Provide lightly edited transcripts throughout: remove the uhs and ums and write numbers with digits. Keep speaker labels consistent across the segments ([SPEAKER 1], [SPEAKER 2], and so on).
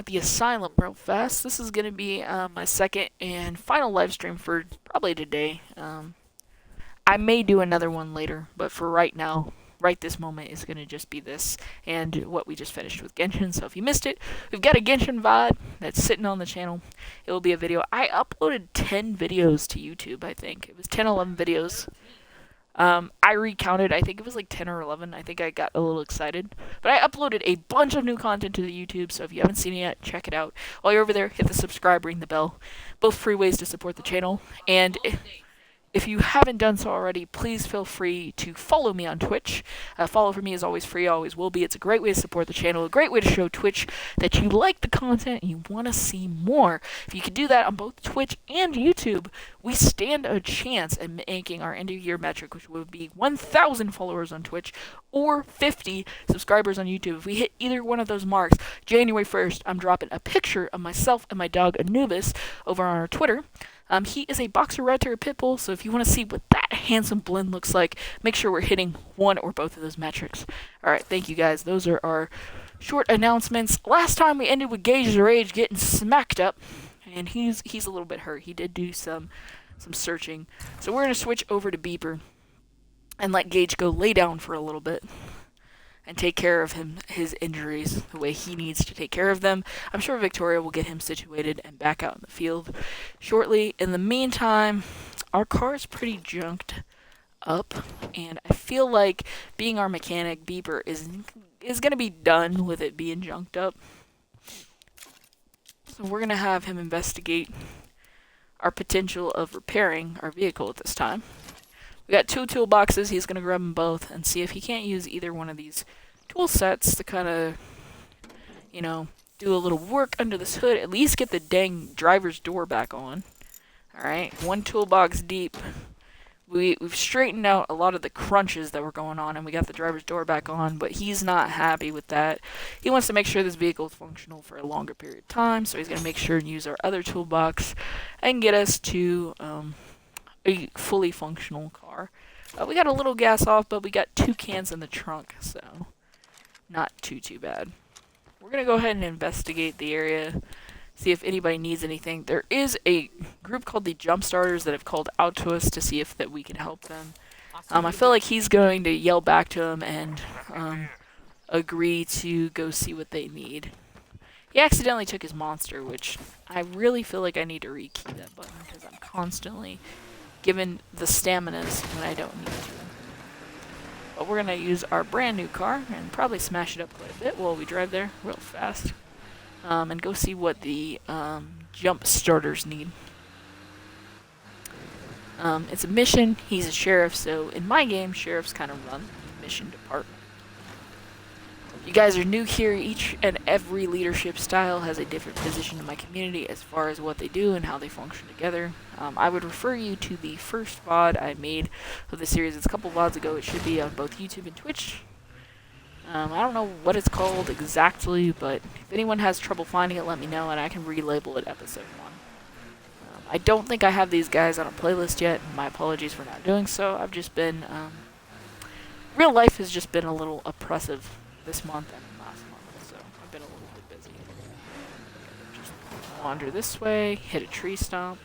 [SPEAKER 1] the asylum real fast. This is gonna be my second and final live stream for probably today. I may do another one later, but for right now, right this moment, is gonna just be this and what we just finished with Genshin. So if you missed it, we've got a Genshin VOD that's sitting on the channel. It will be a video. I uploaded 10 videos to YouTube. I think it was 10, 11 videos. I recounted, I think it was like 10 or 11. I think I got a little excited. But I uploaded a bunch of new content to the YouTube, so if you haven't seen it yet, check it out. While you're over there, hit the subscribe, ring the bell. Both free ways to support the channel. And if you haven't done so already, please feel free to follow me on Twitch. Follow for me is always free, always will be. It's a great way to support the channel, a great way to show Twitch that you like the content and you want to see more. If you can do that on both Twitch and YouTube, we stand a chance at making our end of year metric, which would be 1,000 followers on Twitch or 50 subscribers on YouTube. If we hit either one of those marks, January 1st, I'm dropping a picture of myself and my dog Anubis over on our Twitter. He is a boxer red terrier pit bull, so if you want to see what that handsome blend looks like, make sure we're hitting one or both of those metrics. Alright, thank you guys. Those are our short announcements. Last time we ended with Gage's Rage getting smacked up, and he's a little bit hurt. He did do some searching. So we're going to switch over to Beeper and let Gage go lay down for a little bit and take care of his injuries the way he needs to take care of them. I'm sure Victoria will get him situated and back out in the field shortly. In the meantime, our car is pretty junked up, and I feel like being our mechanic, Beeper is going to be done with it being junked up. So we're going to have him investigate our potential of repairing our vehicle at this time. We got 2 toolboxes. He's going to grab them both and see if he can't use either one of these tool sets to kind of, you know, do a little work under this hood. At least get the dang driver's door back on. Alright, 1 toolbox deep. We've straightened out a lot of the crunches that were going on, and we got the driver's door back on, but he's not happy with that. He wants to make sure this vehicle is functional for a longer period of time, so he's going to make sure and use our other toolbox and get us to a fully functional car. We got a little gas off, but we got 2 cans in the trunk, so not too bad. We're going to go ahead and investigate the area, see if anybody needs anything. There is a group called the Jump Starters that have called out to us to see if that we can help them. I feel like he's going to yell back to them and agree to go see what they need. He accidentally took his monster, which I really feel like I need to rekey that button because I'm constantly given the staminas when I don't need to. But we're going to use our brand new car and probably smash it up quite a bit while we drive there real fast. And go see what the jump starters need. It's a mission. He's a sheriff, so in my game, sheriffs kind of run the mission department. You guys are new here. Each and every leadership style has a different position in my community as far as what they do and how they function together. I would refer you to the first VOD I made of the series. It's a couple VODs ago. It should be on both YouTube and Twitch. I don't know what it's called exactly, but if anyone has trouble finding it, let me know and I can relabel it episode 1. I don't think I have these guys on a playlist yet. My apologies for not doing so. I've just been... real life has just been a little oppressive this month and last month, so I've been a little bit busy. Just wander this way, hit a tree stump,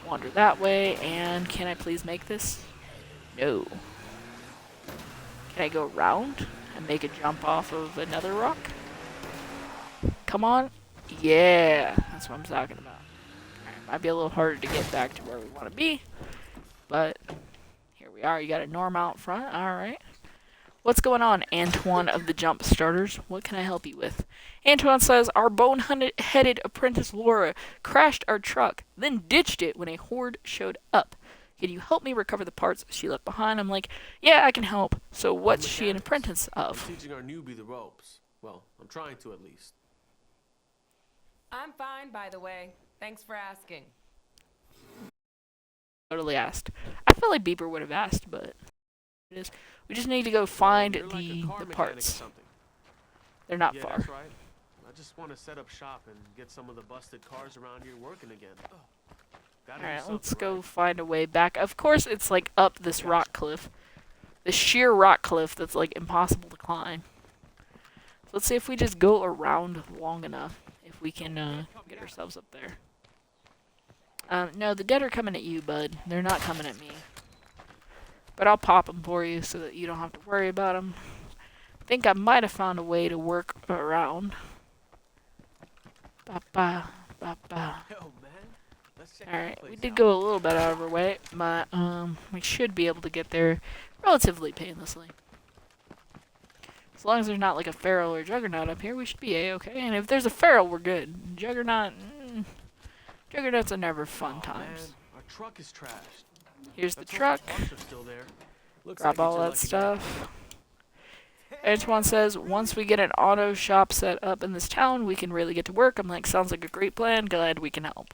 [SPEAKER 1] wander that way, and can I please make this? No. Can I go around and make a jump off of another rock? Come on. Yeah, that's what I'm talking about. Alright, might be a little harder to get back to where we want to be, but here we are. You got a norm out front. Alright. What's going on, Antoine of the Jump Starters? What can I help you with? Antoine says, our bone-headed apprentice Laura crashed our truck, then ditched it when a horde showed up. Can you help me recover the parts she left behind? I'm like, yeah, I can help. So what's she an apprentice of?
[SPEAKER 2] I'm teaching our newbie the ropes. Well, I'm trying to at least.
[SPEAKER 3] I'm fine, by the way. Thanks for asking.
[SPEAKER 1] Totally asked. I feel like Beeper would have asked, but it is. We just need to go find the parts. They're not far.
[SPEAKER 2] That's right. I just want to set up shop and get some of the busted cars around here working again.
[SPEAKER 1] Alright, let's go find a way back. Of course, it's like up this rock cliff. The sheer rock cliff that's like impossible to climb. So let's see if we just go around long enough. If if we can get ourselves up there. No, the dead are coming at you, bud. They're not coming at me. But I'll pop them for you so that you don't have to worry about them. I think I might have found a way to work around. Ba-ba, ba-ba.
[SPEAKER 2] Yo, man. Let's check
[SPEAKER 1] Alright,
[SPEAKER 2] the
[SPEAKER 1] we
[SPEAKER 2] place
[SPEAKER 1] did
[SPEAKER 2] out.
[SPEAKER 1] go a little bit out of our way, but we should be able to get there relatively painlessly. As long as there's not like a feral or juggernaut up here, we should be a-okay. And if there's a feral, we're good. Juggernaut, juggernauts are never fun times.
[SPEAKER 2] Man, our truck is trashed.
[SPEAKER 1] Here's the
[SPEAKER 2] Let's hope
[SPEAKER 1] truck.
[SPEAKER 2] parts are still there. Looks
[SPEAKER 1] Grab
[SPEAKER 2] like
[SPEAKER 1] all
[SPEAKER 2] it's your
[SPEAKER 1] that
[SPEAKER 2] lucky
[SPEAKER 1] stuff. Antoine says, once we get an auto shop set up in this town, we can really get to work. I'm like, sounds like a great plan. Glad we can help.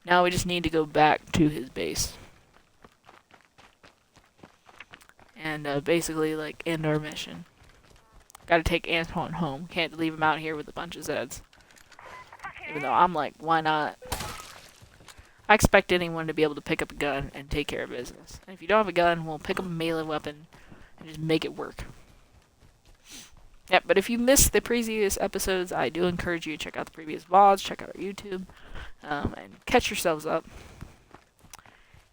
[SPEAKER 1] Now we just need to go back to his base. And basically, like, end our mission. Gotta take Antoine home. Can't leave him out here with a bunch of Zeds. Even though I'm like, why not? I expect anyone to be able to pick up a gun and take care of business. And if you don't have a gun, we'll pick up a melee weapon and just make it work. Yep, but if you missed the previous episodes, I do encourage you to check out the previous VODs, check out our YouTube, and catch yourselves up.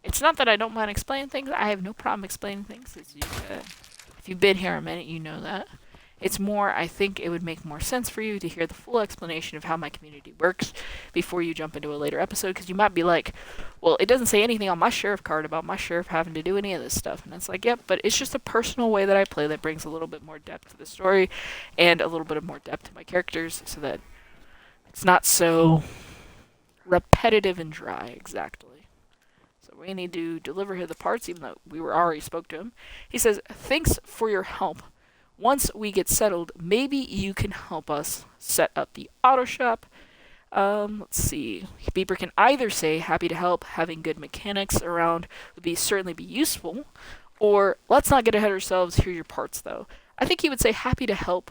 [SPEAKER 1] It's not that I don't mind explaining things. I have no problem explaining things. If you've been here a minute, you know that. It's more, I think it would make more sense for you to hear the full explanation of how my community works before you jump into a later episode, because you might be like, well, it doesn't say anything on my sheriff card about my sheriff having to do any of this stuff. And it's like, yep, but it's just a personal way that I play that brings a little bit more depth to the story and a little bit of more depth to my characters so that it's not so repetitive and dry, exactly. So we need to deliver him the parts, even though we were already spoke to him. He says, thanks for your help. Once we get settled, maybe you can help us set up the auto shop. Let's see. Beeper can either say happy to help, having good mechanics around would certainly be useful, or let's not get ahead of ourselves, here's your parts though. I think he would say happy to help.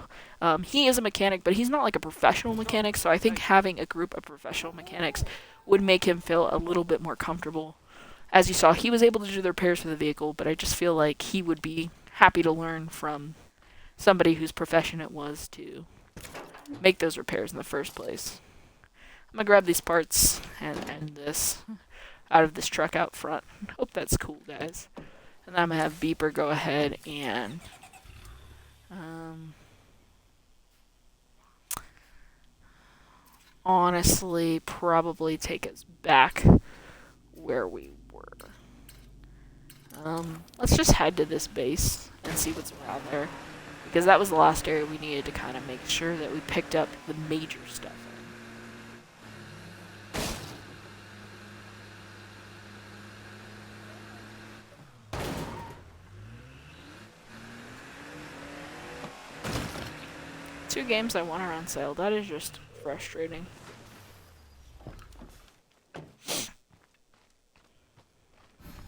[SPEAKER 1] He is a mechanic, but he's not like a professional mechanic, so I think having a group of professional mechanics would make him feel a little bit more comfortable. As you saw, he was able to do the repairs for the vehicle, but I just feel like he would be happy to learn from somebody whose profession it was to make those repairs in the first place. I'm gonna grab these parts and end this out of this truck out front. Hope that's cool, guys. And then I'm gonna have Beeper go ahead and honestly probably take us back where we were. Let's just head to this base and see what's around there. Because that was the last area we needed to kind of make sure that we picked up the major stuff in. 2 games I want are on sale. That is just frustrating.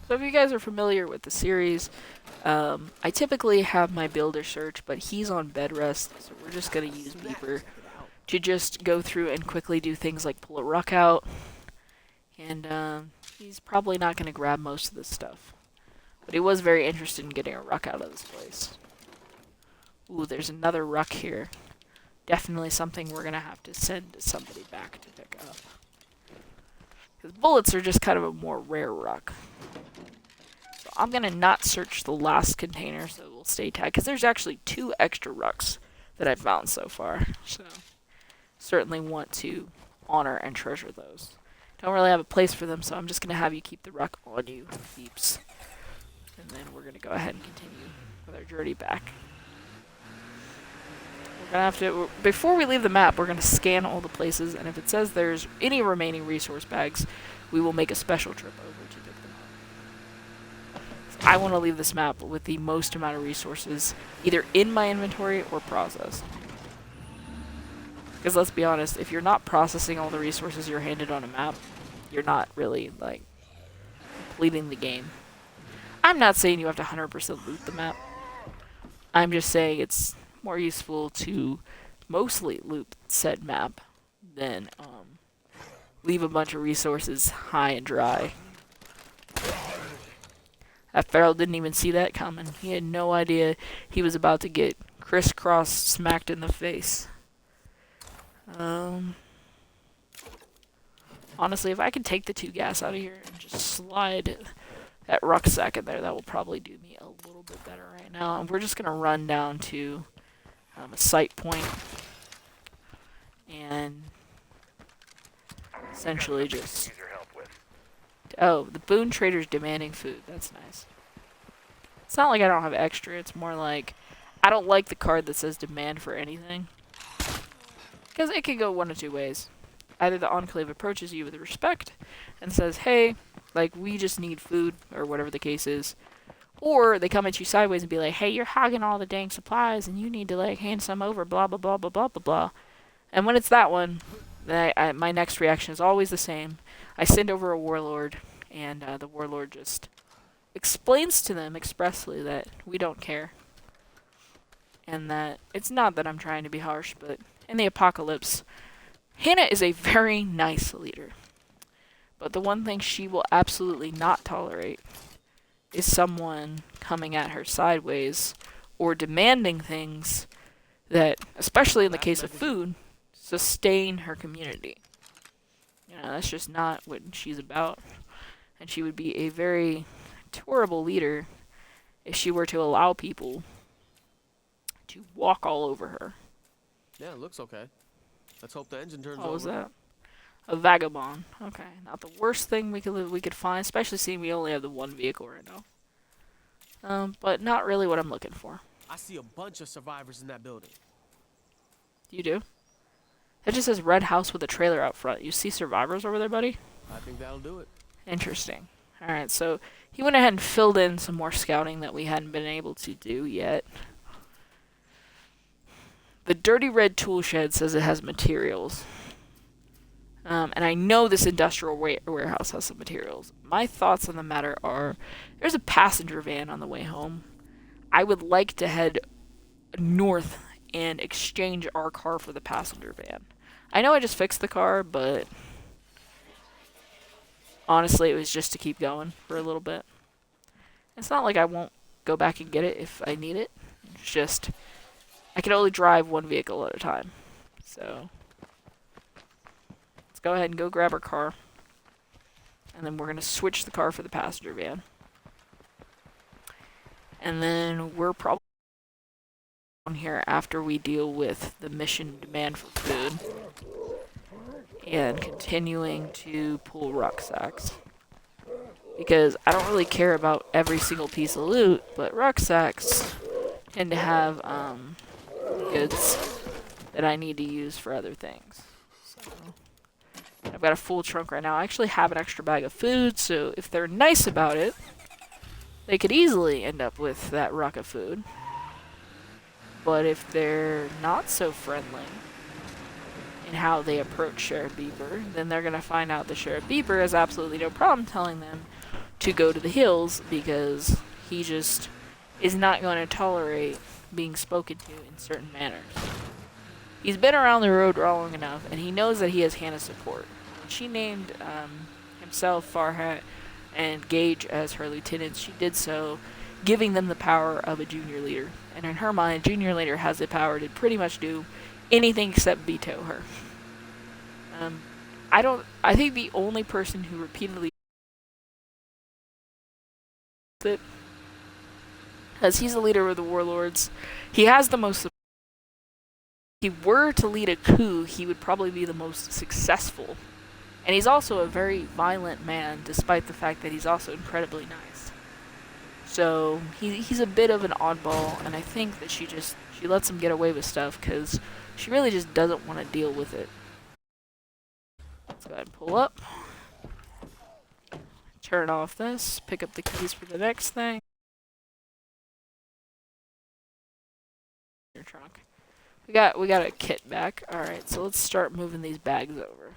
[SPEAKER 1] So if you guys are familiar with the series, I typically have my builder search, but he's on bed rest, so we're just going to use Beeper to just go through and quickly do things like pull a ruck out, and he's probably not going to grab most of this stuff. But he was very interested in getting a ruck out of this place. Ooh, there's another ruck here. Definitely something we're going to have to send somebody back to pick up. Because bullets are just kind of a more rare ruck. So I'm going to not search the last container, so we'll stay tagged. Because there's actually 2 extra rucks that I've found so far. So certainly want to honor and treasure those. Don't really have a place for them, so I'm just going to have you keep the ruck on you, peeps. And then we're going to go ahead and continue with our journey back. We're going to have to, before we leave the map, we're going to scan all the places, and if it says there's any remaining resource bags, we will make a special trip over to pick them up. So I want to leave this map with the most amount of resources, either in my inventory or processed. Because let's be honest, if you're not processing all the resources you're handed on a map, you're not really, like, completing the game. I'm not saying you have to 100% loot the map. I'm just saying it's more useful to mostly loot said map than leave a bunch of resources high and dry. That Feral didn't even see that coming. He had no idea he was about to get crisscross smacked in the face. Um, honestly, if I could take the 2 gas out of here and just slide that rucksack in there, that will probably do me a little bit better right now. And we're just gonna run down to a sight point and essentially just. Oh, the boon trader's demanding food. That's nice. It's not like I don't have extra. It's more like I don't like the card that says demand for anything. Because it could go one of 2 ways. Either the Enclave approaches you with respect and says, hey, like, we just need food, or whatever the case is. Or they come at you sideways and be like, hey, you're hogging all the dang supplies and you need to, like, hand some over, blah, blah, blah, blah, blah, blah, blah. And when it's that one, my next reaction is always the same. I send over a warlord, and the warlord just explains to them expressly that we don't care. And that it's not that I'm trying to be harsh, but in the apocalypse, Hannah is a very nice leader. But the one thing she will absolutely not tolerate is someone coming at her sideways or demanding things that, especially in the case of food, sustain her community. You know, that's just not what she's about. And she would be a very terrible leader if she were to allow people to walk all over her.
[SPEAKER 2] Yeah, it looks okay. Let's hope the engine turns over.
[SPEAKER 1] What was that? A vagabond. Okay, not the worst thing we could find, especially seeing we only have the 1 vehicle right now. But not really what I'm looking for.
[SPEAKER 2] I see a bunch of survivors in that building.
[SPEAKER 1] You do? It just says red house with a trailer out front. You see survivors over there, buddy?
[SPEAKER 2] I think that'll do it.
[SPEAKER 1] Interesting. Alright, so he went ahead and filled in some more scouting that we hadn't been able to do yet. The dirty red tool shed says it has materials. And I know this industrial warehouse has some materials. My thoughts on the matter are, there's a passenger van on the way home. I would like to head north and exchange our car for the passenger van. I know I just fixed the car, but honestly, it was just to keep going for a little bit. It's not like I won't go back and get it if I need it. It's just, I can only drive 1 vehicle at a time. So let's go ahead and go grab our car. And then we're going to switch the car for the passenger van. And then we're probably on here after we deal with the mission demand for food. And continuing to pull rucksacks. Because I don't really care about every single piece of loot, but rucksacks tend to have goods that I need to use for other things. So I've got a full trunk right now. I actually have an extra bag of food, so if they're nice about it, they could easily end up with that ruck of food. But if they're not so friendly in how they approach Sheriff Beeper, then they're going to find out the Sheriff Beeper has absolutely no problem telling them to go to the hills because he just is not going to tolerate being spoken to in certain manners. He's been around the road long enough, and he knows that he has Hannah's support. When she named himself, Farhat, and Gage as her lieutenants, she did so giving them the power of a junior leader. And in her mind, junior leader has the power to pretty much do anything except veto her. I think the only person who repeatedly it, as he's the leader of the warlords, he has the most. If he were to lead a coup, he would probably be the most successful. And he's also a very violent man, despite the fact that he's also incredibly nice. So he's a bit of an oddball, and I think that she lets him get away with stuff because she really just doesn't want to deal with it. Let's go ahead and pull up. Turn off this. Pick up the keys for the next thing. Your trunk. We got a kit back. All right, so let's start moving these bags over.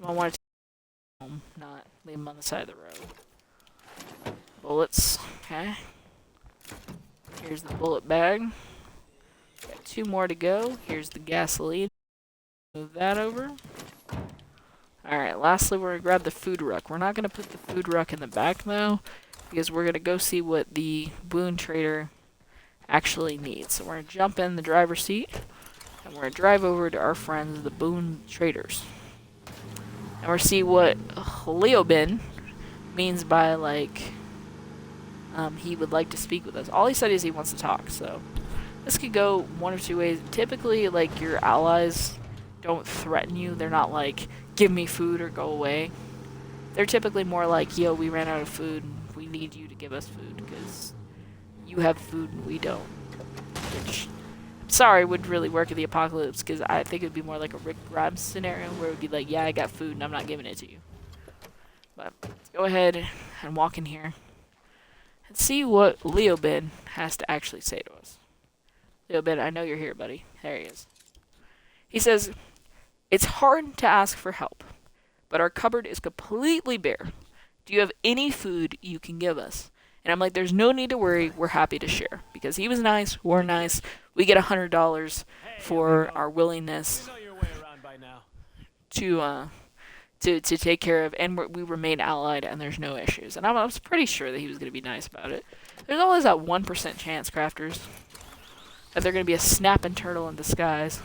[SPEAKER 1] I want to take them home, not leave them on the side of the road. Bullets. Okay. Here's the bullet bag. Got 2 more to go. Here's the gasoline. Move that over. Alright, lastly we're going to grab the food ruck. We're not going to put the food ruck in the back though, because we're going to go see what the boon trader actually needs. So we're going to jump in the driver's seat, And we're going to drive over to our friends, the Boone Traders. And we're see what Leobin means by, like, he would like to speak with us. All he said is he wants to talk, so this could go one of two ways. Typically, like, your allies don't threaten you. They're not like, give me food or go away. They're typically more like, yo, we ran out of food and we need you to give us food because you have food and we don't. Which, sorry, would really work in the apocalypse because I think it would be more like a Rick Grimes scenario where it would be like, yeah, I got food and I'm not giving it to you. But let's go ahead and walk in here and see what Leobin has to actually say to us. Leobin, I know you're here, buddy. There he is. He says, it's hard to ask for help, but our cupboard is completely bare. Do you have any food you can give us? And I'm like, there's no need to worry. We're happy to share. Because he was nice, we're nice. We get $100 for our willingness to take care of, and we remain allied, and there's no issues. And I was pretty sure that he was going to be nice about it. There's always that 1% chance, crafters, that they're going to be a snapping turtle in disguise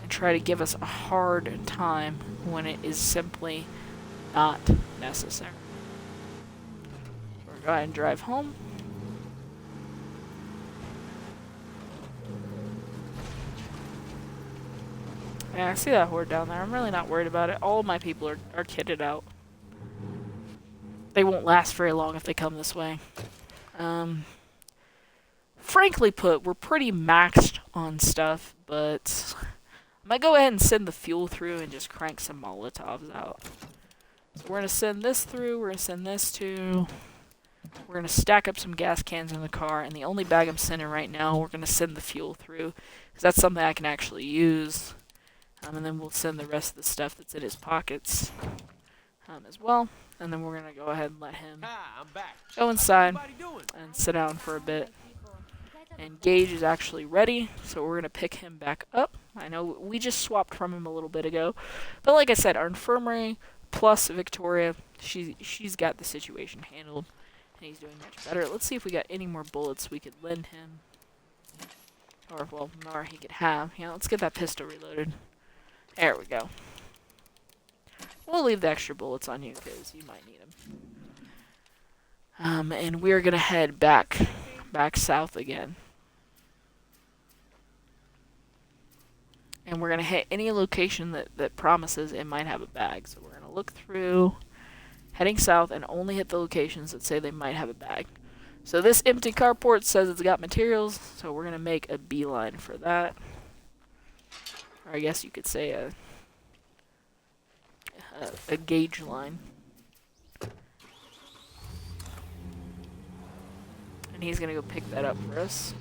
[SPEAKER 1] and try to give us a hard time when it is simply not necessary. We'll go ahead and drive home. Yeah, I see that horde down there. I'm really not worried about it. All of my people are kitted out. They won't last very long if they come this way. Frankly put, we're pretty maxed on stuff, but I might go ahead and send the fuel through and just crank some Molotovs out. So we're going to send this through, we're going to send this to... We're going to stack up some gas cans in the car, and the only bag I'm sending right now, we're going to send the fuel through, because that's something I can actually use. And then we'll send the rest of the stuff that's in his pockets as well. And then we're going to go ahead and let him go inside and sit down for a bit. And Gage is actually ready, so we're going to pick him back up. I know we just swapped from him a little bit ago. But like I said, our infirmary plus Victoria, she's got the situation handled. And he's doing much better. Let's see if we got any more bullets we could lend him. Or, well, more he could have. Yeah, let's get that pistol reloaded. There we go. We'll leave the extra bullets on you because you might need them. And we're going to head back south again. And we're going to hit any location that promises it might have a bag. So we're going to look through, heading south, and only hit the locations that say they might have a bag. So this empty carport says it's got materials, so we're going to make a beeline for that. Or I guess you could say a gauge line. And he's going to go pick that up for us.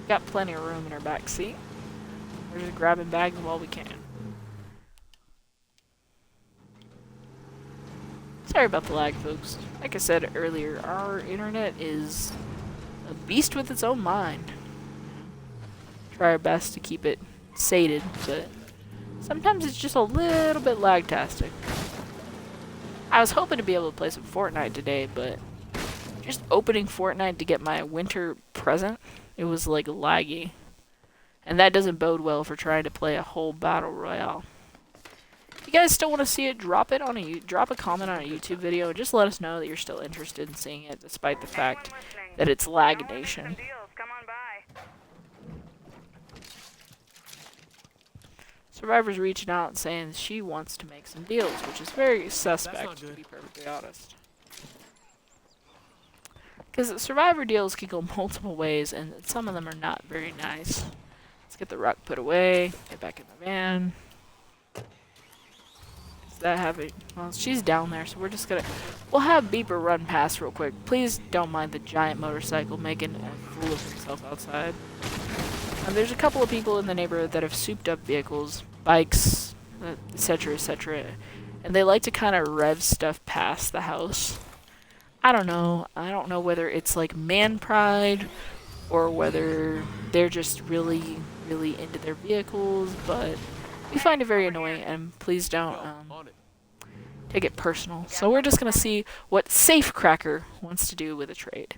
[SPEAKER 1] Got plenty of room in our back seat. We're just grabbing bags while we can. Sorry about the lag, folks. Like I said earlier, our internet is a beast with its own mind. Try our best to keep it sated, but sometimes it's just a little bit lag-tastic. I was hoping to be able to play some Fortnite today, but just opening Fortnite to get my winter present, it was like laggy. And that doesn't bode well for trying to play a whole battle royale. If you guys still want to see it, drop a comment on a YouTube video and just let us know that you're still interested in seeing it, despite the fact that it's lag nation. Survivor's reaching out and saying she wants to make some deals, which is very suspect, to be perfectly honest. Because Survivor deals can go multiple ways, and some of them are not very nice. Let's get the rock put away, get back in the van. Is that having... Well, she's down there, so we're just gonna... We'll have Beeper run past real quick. Please don't mind the giant motorcycle making a fool of himself outside. There's a couple of people in the neighborhood that have souped up vehicles, bikes, etc., etc., and they like to kind of rev stuff past the house. I don't know. I don't know whether it's like man pride or whether they're just really, really into their vehicles, but we find it very annoying, and please don't take it personal. So we're just going to see what Safecracker wants to do with a trade.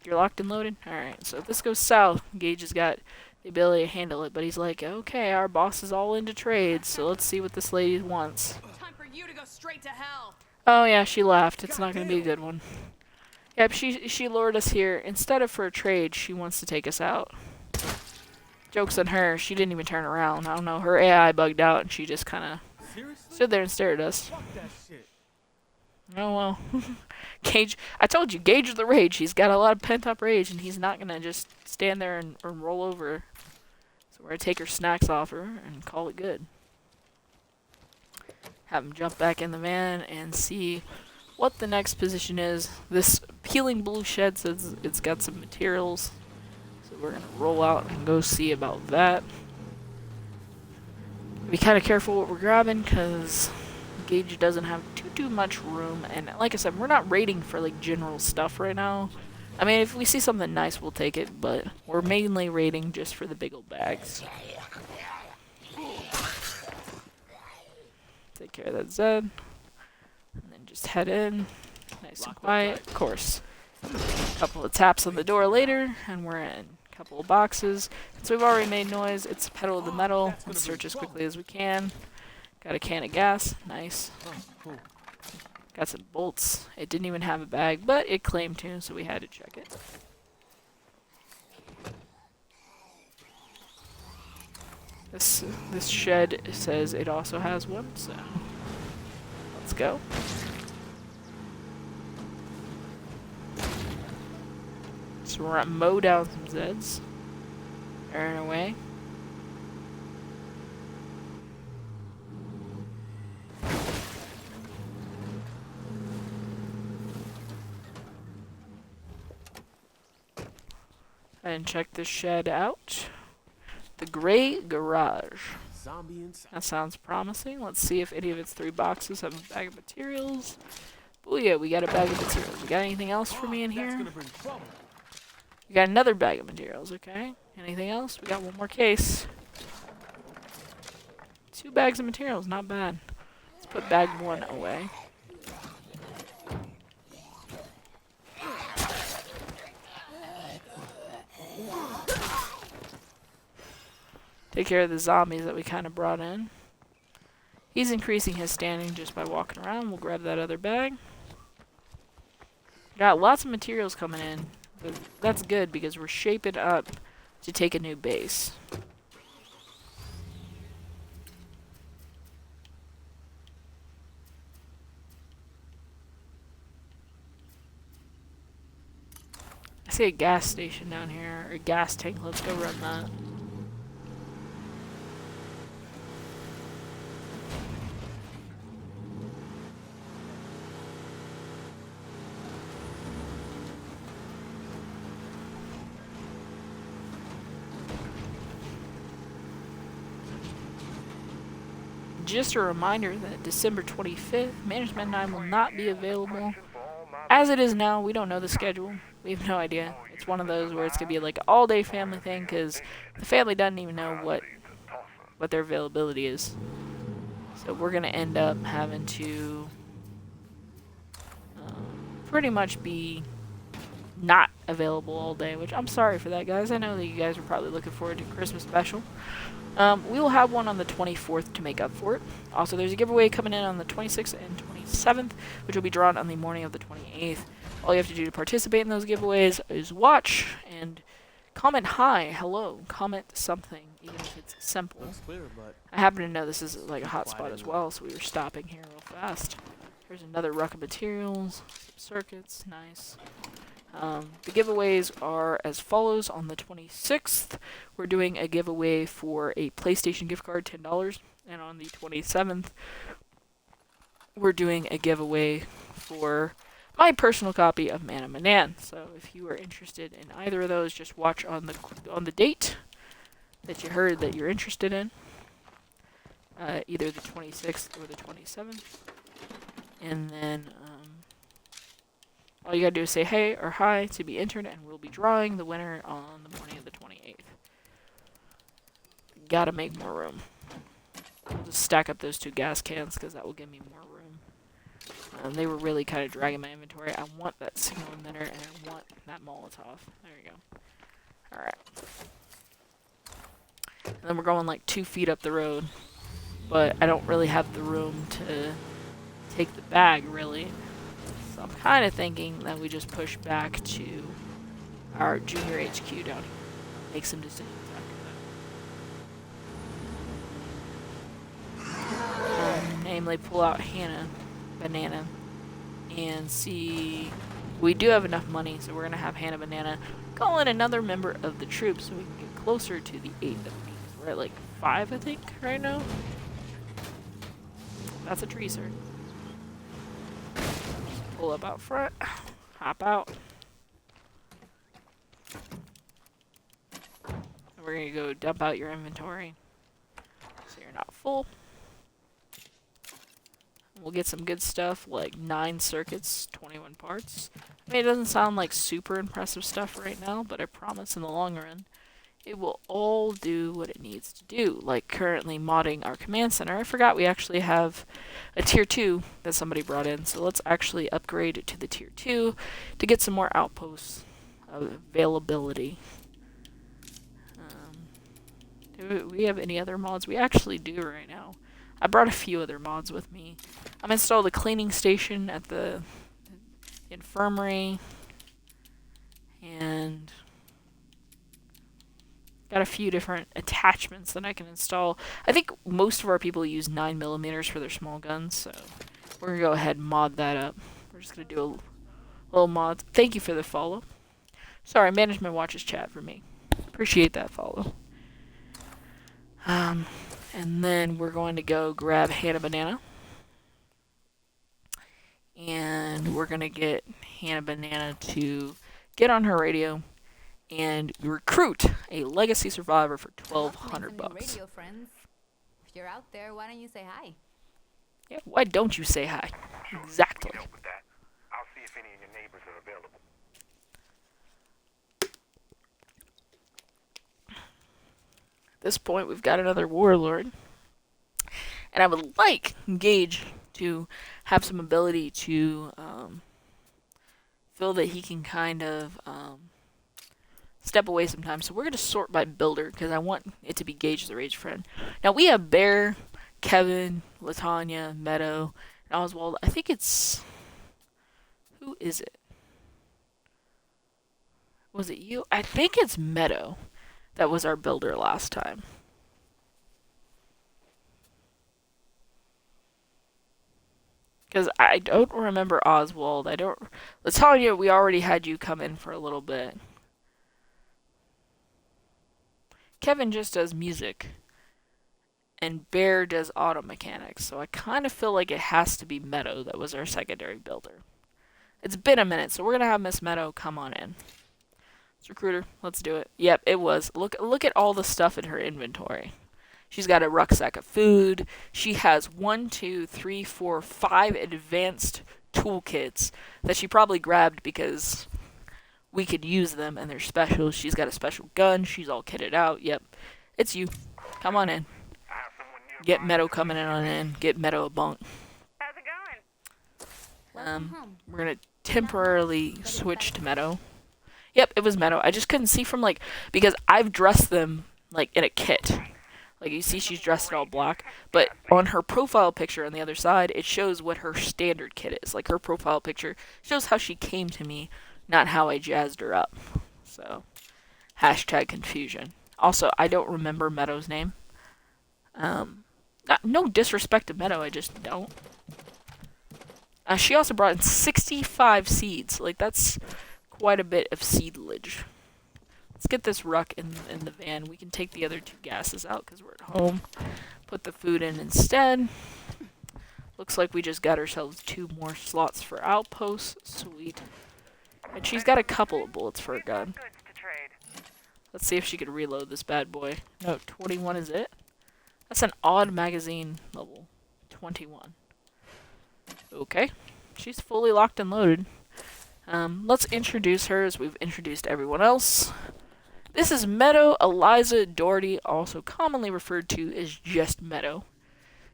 [SPEAKER 1] You're locked and loaded? Alright, so if this goes south, Gage has got the ability to handle it, but he's like, okay, our boss is all into trades, so let's see what this lady wants.
[SPEAKER 3] Time for you to go straight to hell.
[SPEAKER 1] Oh yeah, she laughed. It's not gonna be a good one. Yep, she lured us here. Instead of for a trade, she wants to take us out. Joke's on her. She didn't even turn around. I don't know. Her AI bugged out, and she just kind of stood there and stared at us.
[SPEAKER 2] Fuck that shit.
[SPEAKER 1] Oh well. Gage, I told you, Gage is the rage. He's got a lot of pent-up rage, and he's not gonna just stand there and roll over. So we're gonna take her snacks off her and call it good. Have him jump back in the van and see what the next position is. This peeling blue shed says it's got some materials. So we're gonna roll out and go see about that. Be kind of careful what we're grabbing, because Gage doesn't have too much room, and like I said, we're not raiding for like general stuff right now. I mean, if we see something nice, we'll take it, but we're mainly raiding just for the big old bags. Take care of that Zed, and then just head in, nice and quiet. Of course, a couple of taps on the door later, and we're in. Couple of boxes. So we've already made noise. It's pedal to the metal. Let's search as quickly as we can. Got a can of gas. Nice. Got some bolts. It didn't even have a bag, but it claimed to, so we had to check it. This shed says it also has one, so let's go. So we're gonna mow down some Zeds. Earn away. And check this shed out. The gray garage.
[SPEAKER 2] Zombie inside.
[SPEAKER 1] That sounds promising. Let's see if any of its 3 boxes have a bag of materials. Oh yeah, we got a bag of materials. We got anything else for me in
[SPEAKER 2] That's
[SPEAKER 1] here?
[SPEAKER 2] gonna bring trouble.
[SPEAKER 1] We got another bag of materials, okay. Anything else? We got one more case. 2 bags of materials, not bad. Let's put bag 1 away. Take care of the zombies that we kind of brought in. He's increasing his standing just by walking around. We'll grab that other bag. Got lots of materials coming in, but that's good because we're shaping up to take a new base. I see a gas station down here, or a gas tank. Let's go run that. Just a reminder that December 25th, Management 9 will not be available. As it is now, we don't know the schedule. We have no idea. It's one of those where it's going to be like an all-day family thing, because the family doesn't even know what their availability is. So we're going to end up having to pretty much be not available all day, which I'm sorry for that, guys. I know that you guys are probably looking forward to Christmas special. We will have one on the 24th to make up for it. Also, there's a giveaway coming in on the 26th and 27th, which will be drawn on the morning of the 28th. All you have to do to participate in those giveaways is watch and comment hi, hello, comment something, even if it's simple.
[SPEAKER 2] Looks clear, but
[SPEAKER 1] I happen to know this is like a hot spot as well, so we were stopping here real fast. Here's another ruck of materials, some circuits, nice. The giveaways are as follows. On the 26th, we're doing a giveaway for a PlayStation gift card, $10. And on the 27th, we're doing a giveaway for my personal copy of Man of Medan. So if you are interested in either of those, just watch on the date that you heard that you're interested in. Either the 26th or the 27th. And then all you gotta do is say hey or hi to be entered, and we'll be drawing the winner on the morning of the 28th. Gotta make more room. I'll just stack up those 2 gas cans because that will give me more room. They were really kind of dragging my inventory. I want that signal emitter, and I want that Molotov. There you go. Alright. And then we're going like 2 feet up the road. But I don't really have the room to take the bag, really. So I'm kind of thinking that we just push back to our junior HQ down here. Make some decisions after that. Namely, pull out Hannah Banana and see. We do have enough money, so we're gonna have Hannah Banana call in another member of the troops so we can get closer to the 8 that we need. We're at like 5, I think, right now. That's a tree, sir. Just pull up out front, hop out. And we're gonna go dump out your inventory so you're not full. We'll get some good stuff like 9 circuits, 21 parts. I mean, it doesn't sound like super impressive stuff right now, but I promise in the long run, it will all do what it needs to do. Like currently modding our command center. I forgot we actually have a tier 2 that somebody brought in, so let's actually upgrade it to the tier 2 to get some more outposts availability. Do we have any other mods? We actually do right now. I brought a few other mods with me. I'm installed a cleaning station at the infirmary, and got a few different attachments that I can install. I think most of our people use 9mm for their small guns, so we're gonna go ahead and mod that up. We're just gonna do a little mod. Thank you for the follow. Sorry, management watches chat for me. Appreciate that follow. And then we're going to go grab Hannah Banana. And we're going to get Hannah Banana to get on her radio and recruit a legacy survivor for $1,200.
[SPEAKER 4] Radio friends. If you're out there, why don't you say hi?
[SPEAKER 1] Yeah, why don't you say hi?
[SPEAKER 5] Sure,
[SPEAKER 1] Exactly.
[SPEAKER 5] help with that. I'll see if any of your neighbors are available.
[SPEAKER 1] At this point, we've got another warlord. And I would like Gage to have some ability to feel that he can kind of step away sometimes. So we're going to sort by builder because I want it to be Gage the Rage Friend. Now we have Bear, Kevin, Latanya, Meadow, and Oswald. I think it's... Who is it? Was it you? I think it's Meadow that was our builder last time. Because I don't remember Oswald. Latanya, we already had you come in for a little bit. Kevin just does music. And Bear does auto mechanics. So I kind of feel like it has to be Meadow that was our secondary builder. It's been a minute, so we're going to have Miss Meadow come on in. Recruiter, let's do it. Yep, it was. Look at all the stuff in her inventory. She's got a rucksack of food. She has 1, 2, 3, 4, 5 advanced toolkits that she probably grabbed because we could use them and they're special. She's got a special gun. She's all kitted out. Yep, it's you. Come on in. Get Meadow coming in on in. Get Meadow a bunk.
[SPEAKER 6] How's it going?
[SPEAKER 4] Welcome home.
[SPEAKER 1] We're gonna temporarily switch to Meadow. Yep, it was Meadow. I just couldn't see from because I've dressed them in a kit. Like you see she's dressed in all black, but on her profile picture on the other side, it shows what her standard kit is. Like her profile picture shows how she came to me, not how I jazzed her up. So, #confusion. Also, I don't remember Meadow's name. No disrespect to Meadow, I just don't. She also brought in 65 seeds. That's quite a bit of seedlage. Let's get this ruck in the van. We can take the other 2 gases out because we're at home. Put the food in instead. Looks like we just got ourselves 2 more slots for outposts. Sweet. And she's got a couple of bullets for a gun. Let's see if she could reload this bad boy. No, 21 is it? That's an odd magazine level. 21. Okay. She's fully locked and loaded. Let's introduce her as we've introduced everyone else. This is Meadow Eliza Doherty, also commonly referred to as just Meadow.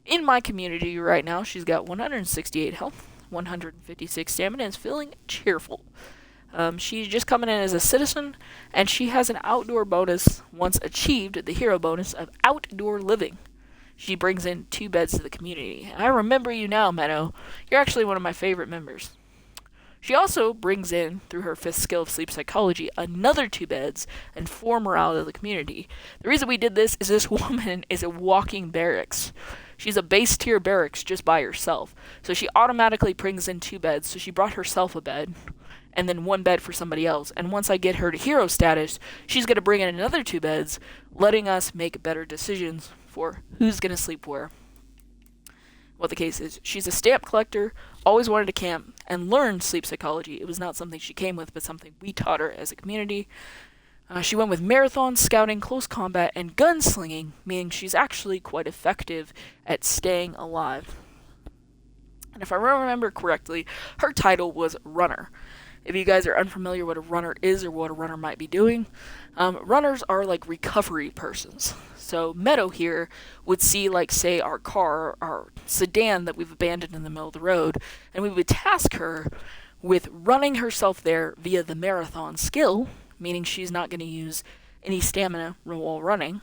[SPEAKER 1] In my community right now, she's got 168 health, 156 stamina, and is feeling cheerful. She's just coming in as a citizen, and she has an outdoor bonus once achieved the hero bonus of outdoor living. She brings in 2 beds to the community. I remember you now, Meadow. You're actually one of my favorite members. She also brings in, through her 5th skill of sleep psychology, another 2 beds and 4 morale to the community. The reason we did this is this woman is a walking barracks. She's a base tier barracks just by herself. So she automatically brings in 2 beds, so she brought herself a bed, and then 1 bed for somebody else. And once I get her to hero status, she's going to bring in another 2 beds, letting us make better decisions for who's going to sleep where. What the case is, she's a stamp collector, always wanted to camp, and learned sleep psychology. It was not something she came with, but something we taught her as a community. She went with marathon, scouting, close combat, and gunslinging, meaning she's actually quite effective at staying alive. And if I remember correctly, her title was Runner. If you guys are unfamiliar what a runner is or what a runner might be doing, runners are like recovery persons. So Meadow here would see, like, say, our car, our sedan that we've abandoned in the middle of the road, and we would task her with running herself there via the marathon skill, meaning she's not going to use any stamina while running,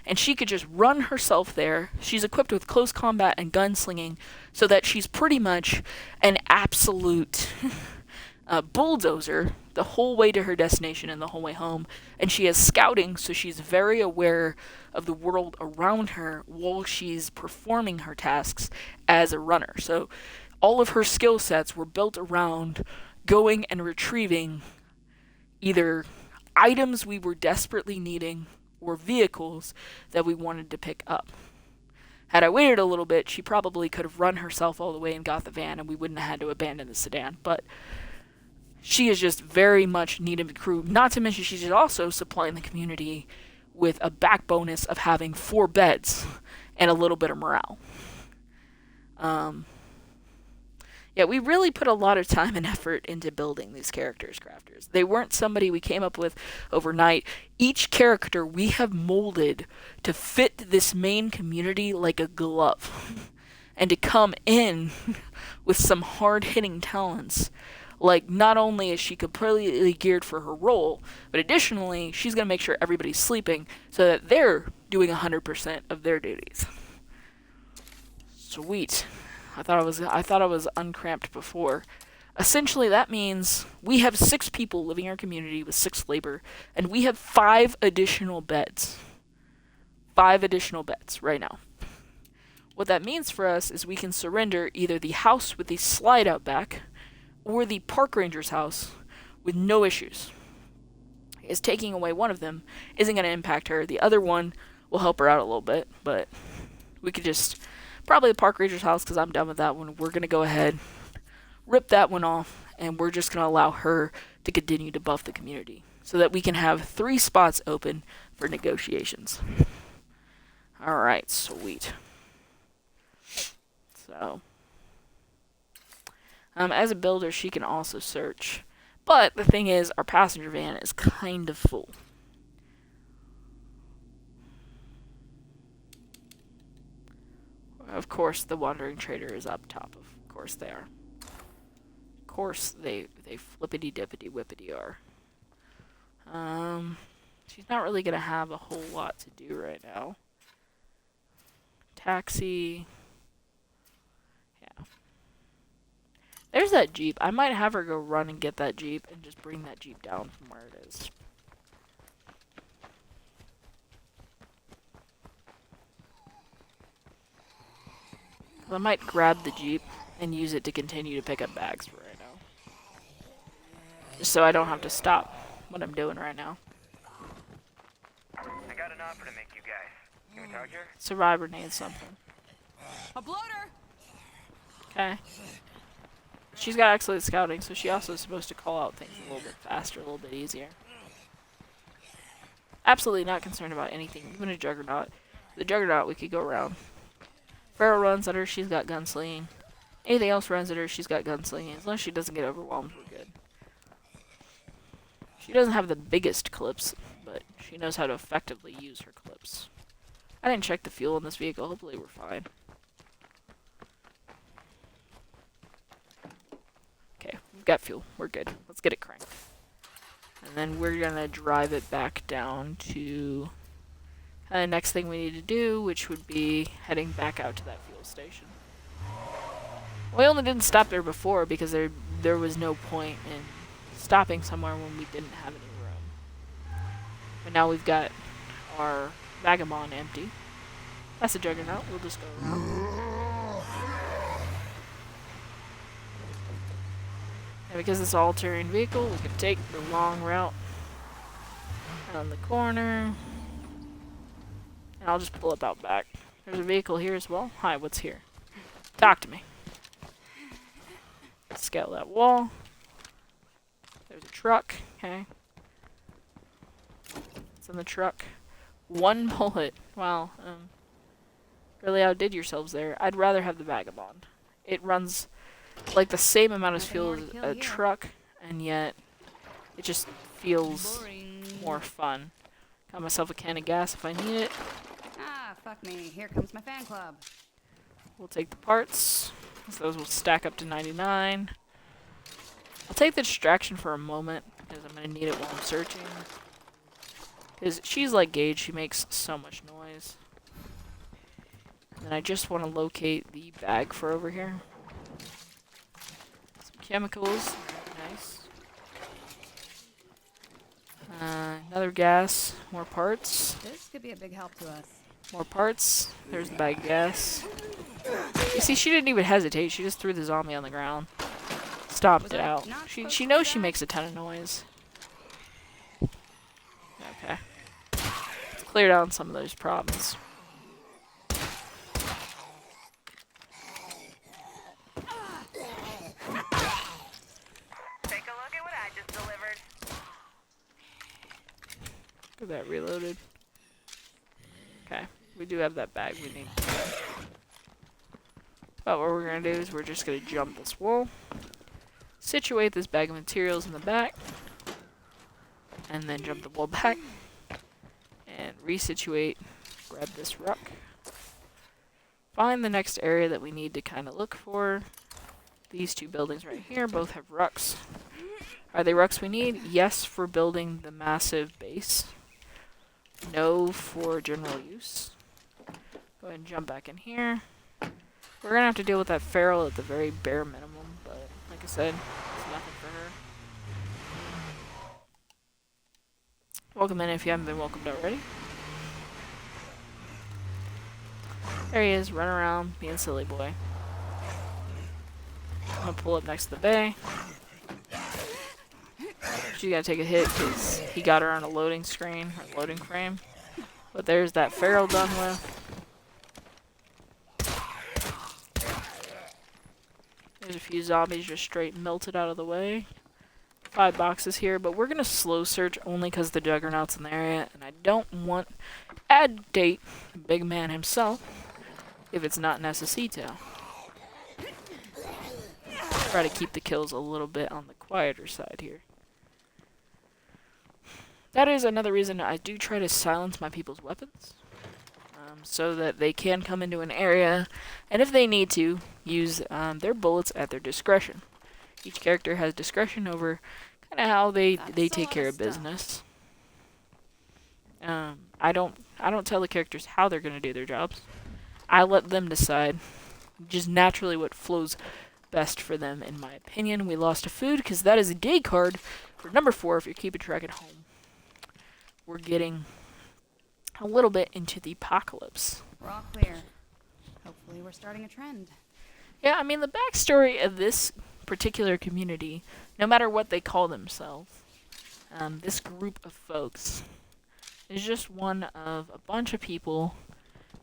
[SPEAKER 1] and she could just run herself there. She's equipped with close combat and gunslinging, so that she's pretty much an absolute bulldozer the whole way to her destination and the whole way home. And she has scouting, so she's very aware of the world around her while she's performing her tasks as a runner. So all of her skill sets were built around going and retrieving either items we were desperately needing or vehicles that we wanted to pick up. Had I waited a little bit, she probably could have run herself all the way and got the van, and we wouldn't have had to abandon the sedan. But she is just very much needed crew. Not to mention she's also supplying the community with a back bonus of having 4 beds and a little bit of morale. Yeah, we really put a lot of time and effort into building these characters, crafters. They weren't somebody we came up with overnight. Each character we have molded to fit this main community like a glove. And to come in with some hard-hitting talents. Like, not only is she completely geared for her role, but additionally, she's going to make sure everybody's sleeping so that they're doing 100% of their duties. Sweet. I thought I was uncramped before. Essentially, that means we have 6 people living in our community with 6 labor, and we have 5 additional beds. 5 additional beds right now. What that means for us is we can surrender either the house with the slide out back, or the park ranger's house with no issues. Is taking away one of them isn't going to impact her. The other one will help her out a little bit, but we could just, probably the park ranger's house, because I'm done with that one. We're going to go ahead, rip that one off, and we're just going to allow her to continue to buff the community so that we can have 3 spots open for negotiations. Alright, sweet. So, as a builder, she can also search. But the thing is, our passenger van is kind of full. Of course, the wandering trader is up top. Of course they are. Of course they flippity dippity whippity are. She's not really gonna have a whole lot to do right now. Taxi. Yeah. There's that Jeep. I might have her go run and get that Jeep and just bring that Jeep down from where it is. I might grab the Jeep and use it to continue to pick up bags for right now. Just so I don't have to stop what I'm doing right now.
[SPEAKER 5] I got an offer to make you guys. Can we talk here?
[SPEAKER 1] Survivor needs something.
[SPEAKER 3] A bloater!
[SPEAKER 1] Okay. She's got excellent scouting, so she also is supposed to call out things a little bit faster, a little bit easier. Absolutely not concerned about anything, even a Juggernaut. The Juggernaut we could go around. Pharaoh runs at her, she's got gunslinging. Anything else runs at her, she's got gunslinging. As long as she doesn't get overwhelmed, we're good. She doesn't have the biggest clips, but she knows how to effectively use her clips. I didn't check the fuel in this vehicle, hopefully we're fine. got fuel. We're good. Let's get it cranked. And then we're gonna drive it back down to the next thing we need to do, which would be heading back out to that fuel station. We only didn't stop there before because there was no point in stopping somewhere when we didn't have any room. But now we've got our vagabond empty. That's a juggernaut. We'll just go around. And because it's an all-terrain vehicle, we can take the long route around the corner. And I'll just pull up out back. There's a vehicle here as well. Hi, what's here? Talk to me. Scale that wall. There's a truck. Okay. What's in the truck? One bullet. Wow. Really outdid yourselves there. I'd rather have the vagabond. It runs like the same amount of fuel as a truck, and yet it just feels more fun. Got myself a can of gas if I need it.
[SPEAKER 4] Ah, fuck me. Here comes my fan club.
[SPEAKER 1] We'll take the parts. So those will stack up to 99. I'll take the distraction for a moment, because I'm going to need it while I'm searching. Because she's like Gage, she makes so much noise. And I just want to locate the bag for over here. Some chemicals. Nice. Another gas. More parts.
[SPEAKER 4] This could be a big help to us.
[SPEAKER 1] More parts. There's the bag of gas. You see, she didn't even hesitate. She just threw the zombie on the ground. Stomped it out. She knows she makes a ton of noise. Okay. Let's clear down some of those problems.
[SPEAKER 6] Take a look at what I just delivered.
[SPEAKER 1] Get that reloaded. Okay. We do have that bag we need. But what we're going to do is we're just going to jump this wall. Situate this bag of materials in the back. And then jump the wall back. And resituate. Grab this ruck. Find the next area that we need to kind of look for. These two buildings right here both have rucks. Are they rucks we need? Yes, for building the massive base. No for general use. Go ahead and jump back in here. We're going to have to deal with that feral at the very bare minimum, but like I said, it's nothing for her. Welcome in if you haven't been welcomed already. There he is, running around, being silly boy. I'm going to pull up next to the bay. She's got to take a hit because he got her on a loading screen, or loading frame. But there's that feral done with. There's a few zombies just straight melted out of the way. 5 boxes here, but we're going to slow search only because the Juggernaut's in the area, and I don't want add date the big man himself if it's not necessito. Try to keep the kills a little bit on the quieter side here. That is another reason I do try to silence my people's weapons. So that they can come into an area, and if they need to, use their bullets at their discretion. Each character has discretion over kind of how they take care of business. I don't tell the characters how they're going to do their jobs. I let them decide just naturally what flows best for them, in my opinion. We lost a food because that is a day card for number 4 if you're keeping track at home. We're getting a little bit into the apocalypse.
[SPEAKER 4] We're all clear. Hopefully we're starting a trend.
[SPEAKER 1] Yeah, I mean, the backstory of this particular community, no matter what they call themselves, this group of folks is just one of a bunch of people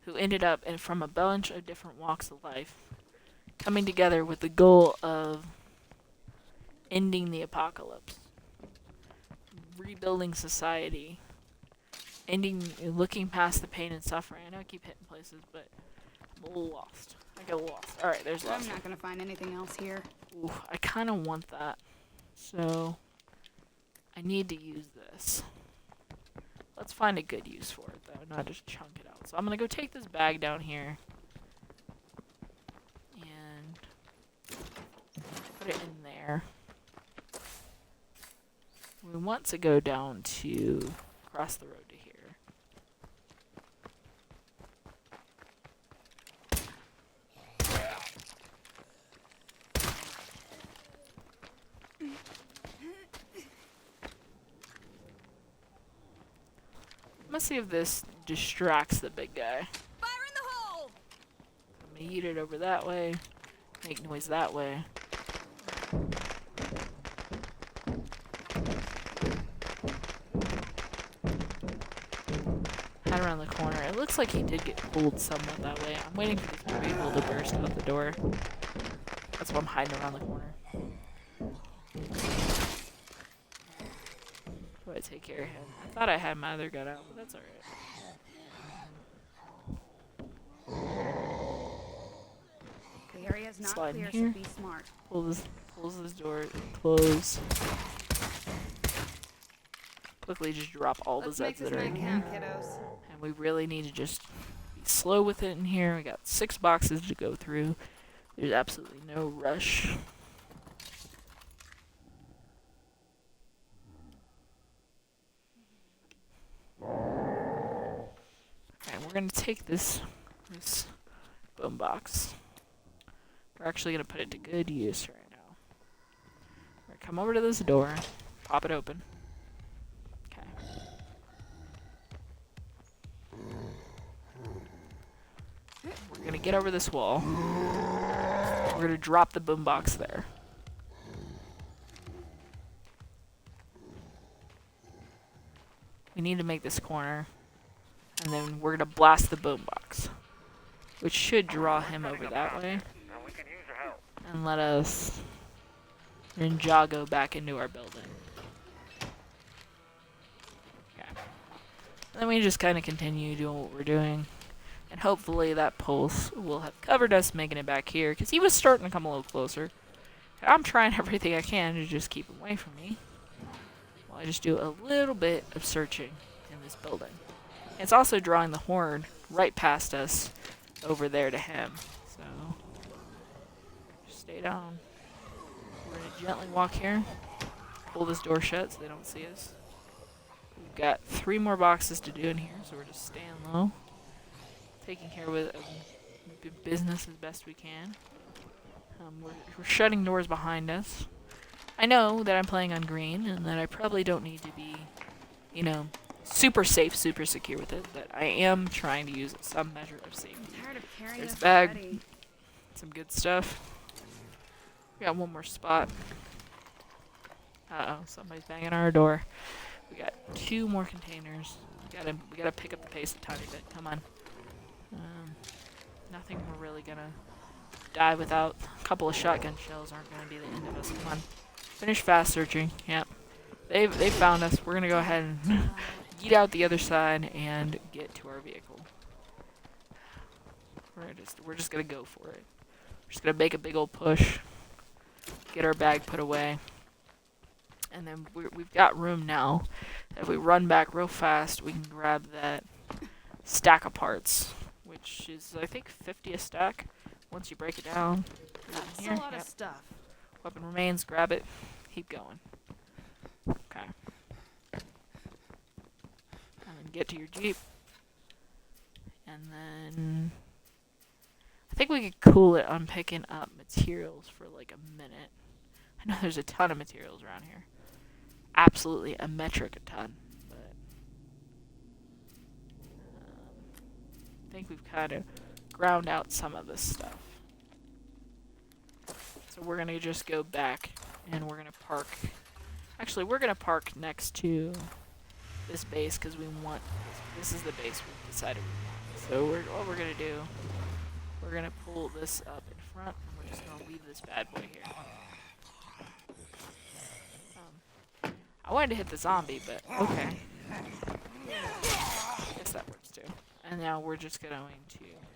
[SPEAKER 1] who ended up from a bunch of different walks of life coming together with the goal of ending the apocalypse, rebuilding society, looking past the pain and suffering. I know I keep hitting places, but I'm a little lost. I get lost. Alright, there's lost.
[SPEAKER 4] I'm not gonna find anything else here.
[SPEAKER 1] Ooh, I kind of want that. So, I need to use this. Let's find a good use for it, though, not just chunk it out. So I'm going to go take this bag down here and put it in there. we want to go down to across the road to here. Let's see if this distracts the big guy.
[SPEAKER 4] Fire in the hole!
[SPEAKER 1] I'm gonna eat it over that way. Make noise that way. Head around the corner. It looks like he did get fooled somewhat that way. I'm waiting for this vehicle to burst out the door. That's why I'm hiding around the corner. Do I take care of him? I thought I had my other gun out, but that's alright.
[SPEAKER 7] The area's not
[SPEAKER 1] Slide in
[SPEAKER 7] clear,
[SPEAKER 1] here.
[SPEAKER 7] so be smart.
[SPEAKER 1] Pulls this door close. Quickly just drop all the
[SPEAKER 7] Let's make
[SPEAKER 1] Zeds
[SPEAKER 7] this
[SPEAKER 1] that are
[SPEAKER 7] night
[SPEAKER 1] in here.
[SPEAKER 7] count, kiddos.
[SPEAKER 1] And we really need to just be slow with it in here. We got 6 boxes to go through. There's absolutely no rush. Alright, we're gonna take this boom box. We're actually gonna put it to good use right now. We're gonna come over to this door, pop it open. Okay. We're gonna get over this wall. We're gonna drop the boom box there. We need to make this corner. And then we're gonna blast the boom box, which should draw him over that way
[SPEAKER 5] We could use your help.
[SPEAKER 1] and let us Ninjago back into our building. Okay. And then we just kind of continue doing what we're doing, and hopefully that pulse will have covered us making it back here, because he was starting to come a little closer. I'm trying everything I can to just keep him away from me, while I just do a little bit of searching in this building. It's also drawing the horde right past us over there to him. So, just stay down. We're going to gently walk here. Pull this door shut so they don't see us. We've got 3 more boxes to do in here, so we're just staying low. Taking care of business as best we can. We're shutting doors behind us. I know that I'm playing on green and that I probably don't need to be, you know, super safe, super secure with it, but I am trying to use some measure of safety.
[SPEAKER 7] I'm tired of carrying
[SPEAKER 1] There's
[SPEAKER 7] this
[SPEAKER 1] a bag.
[SPEAKER 7] already.
[SPEAKER 1] Some good stuff. We got one more spot. Uh-oh, somebody's banging on our door. We got 2 more containers. We gotta pick up the pace a tiny bit. Come on. Nothing we're really gonna die without. A couple of shotgun shells aren't gonna be the end of us. Come on. Finish fast searching. Yep. They found us. We're gonna go ahead and yeet out the other side and get to our vehicle. We're just gonna go for it. We're just gonna make a big old push. Get our bag put away. And then we've got room now. If we run back real fast, we can grab that stack of parts, which is, I think, 50 a stack once you break it down.
[SPEAKER 7] That's
[SPEAKER 1] Here,
[SPEAKER 7] a lot
[SPEAKER 1] yep.
[SPEAKER 7] of stuff.
[SPEAKER 1] Weapon remains, grab it, keep going. Okay. And then get to your Jeep. And then I think we could cool it on picking up materials for like a minute. I know there's a ton of materials around here. Absolutely a metric a ton. But I think we've kind of ground out some of this stuff. So we're going to just go back and we're going to park. Actually, we're going to park next to this base because we want, this is the base we decided we want. So what we're going to do, we're going to pull this up in front and we're just going to leave this bad boy here. I wanted to hit the zombie, but okay. Guess that works too. And now we're just going to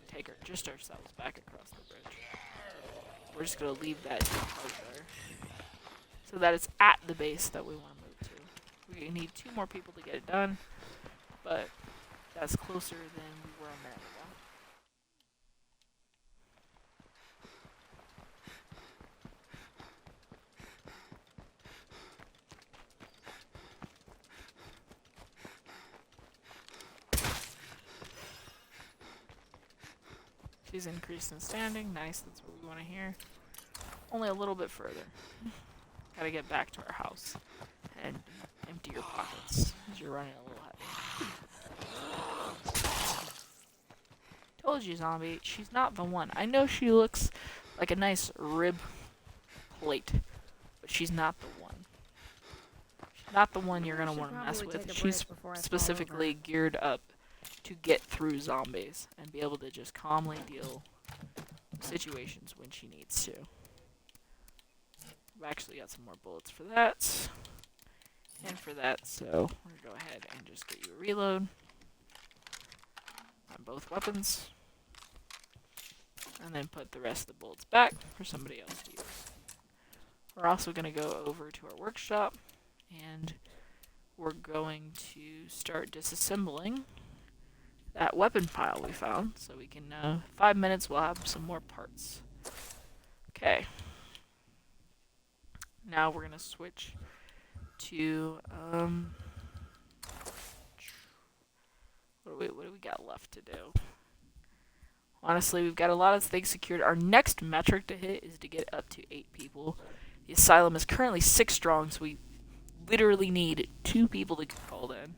[SPEAKER 1] take ourselves back across the bridge. We're just going to leave that part there. So that it's at the base that we want to move to. We need 2 more people to get it done, but that's closer than we were a minute ago. She's increased in standing. Nice, that's what we want to hear. Only a little bit further. Gotta get back to our house. And empty your pockets, as you're running a little heavy. Told you, zombie. She's not the one. I know she looks like a nice rib plate, but she's not the one. She's not the one you're gonna want to mess with. She's specifically geared up to get through zombies and be able to just calmly deal with situations when she needs to. I've actually got some more bullets for that. And for that, so we're gonna go ahead and just get you a reload on both weapons. And then put the rest of the bullets back for somebody else to use. We're also gonna go over to our workshop and we're going to start disassembling that weapon pile we found, so we can, 5 minutes we'll have some more parts. Okay. Now we're gonna switch to, what do we got left to do? Honestly, we've got a lot of things secured. Our next metric to hit is to get up to 8 people. The asylum is currently 6 strong, so we literally need 2 people to get called in.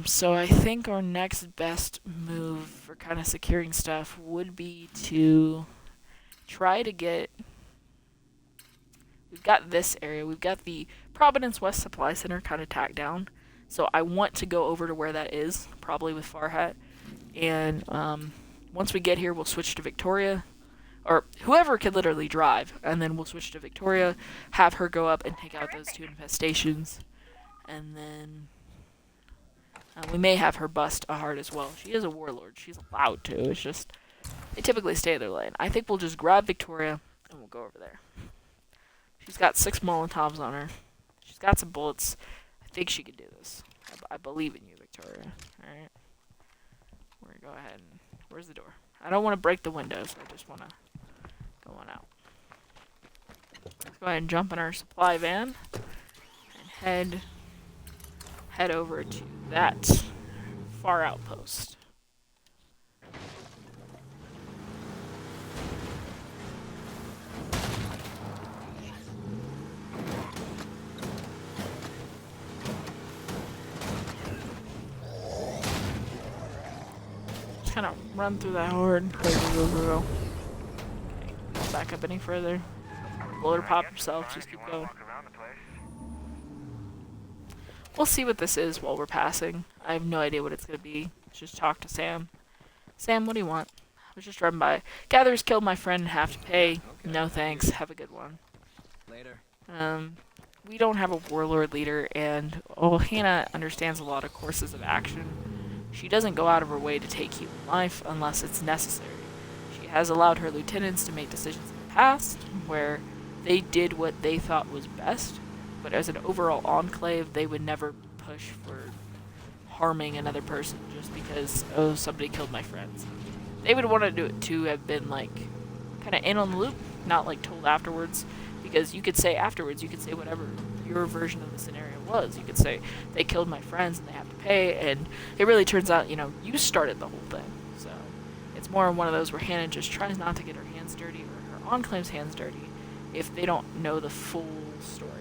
[SPEAKER 1] So I think our next best move for kind of securing stuff would be to try to get... We've got this area. We've got the Providence West Supply Center kind of tacked down. So I want to go over to where that is, probably with Farhat. And once we get here, we'll switch to Victoria. Or whoever can literally drive. And then we'll switch to Victoria, have her go up and take out those 2 infestations. And then we may have her bust a heart as well. She is a warlord. She's allowed to. It's just, they typically stay in their lane. I think we'll just grab Victoria and we'll go over there. She's got 6 Molotovs on her. She's got some bullets. I think she can do this. I believe in you, Victoria. Alright. We're gonna go ahead and... Where's the door? I don't want to break the windows. I just want to go on out. Let's go ahead and jump in our supply van. And head over to that far outpost. Just kind of run through that horde. Go. Okay, don't back up any further. Blow or pop himself, just keep going. We'll see what this is while we're passing. I have no idea what it's going to be. Let's just talk to Sam. Sam, what do you want? I was just driving by. Gatherers killed my friend and have to pay. Okay. No thanks. Have a good one.
[SPEAKER 8] Later.
[SPEAKER 1] We don't have a warlord leader, and Hannah understands a lot of courses of action. She doesn't go out of her way to take human life unless it's necessary. She has allowed her lieutenants to make decisions in the past where they did what they thought was best. But as an overall enclave, they would never push for harming another person just because, oh, somebody killed my friends. They would want to do it to have been, like, kind of in on the loop, not, like, told afterwards. Because you could say afterwards, you could say whatever your version of the scenario was. You could say, they killed my friends and they have to pay, and it really turns out, you started the whole thing. So it's more one of those where Hannah just tries not to get her hands dirty or her enclave's hands dirty if they don't know the full story.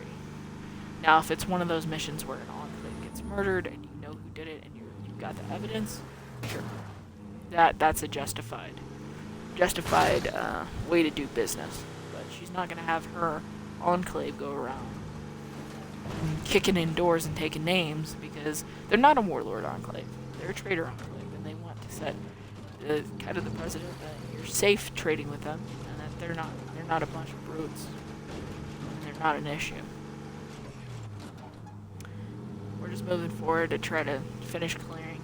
[SPEAKER 1] Now, if it's one of those missions where an enclave gets murdered and you know who did it and you've got the evidence, sure. That's a justified way to do business. But she's not going to have her enclave go around kicking in doors and taking names because they're not a warlord enclave. They're a trader enclave, and they want to set kind of the precedent that you're safe trading with them and that they're not a bunch of brutes and they're not an issue. We're just moving forward to try to finish clearing.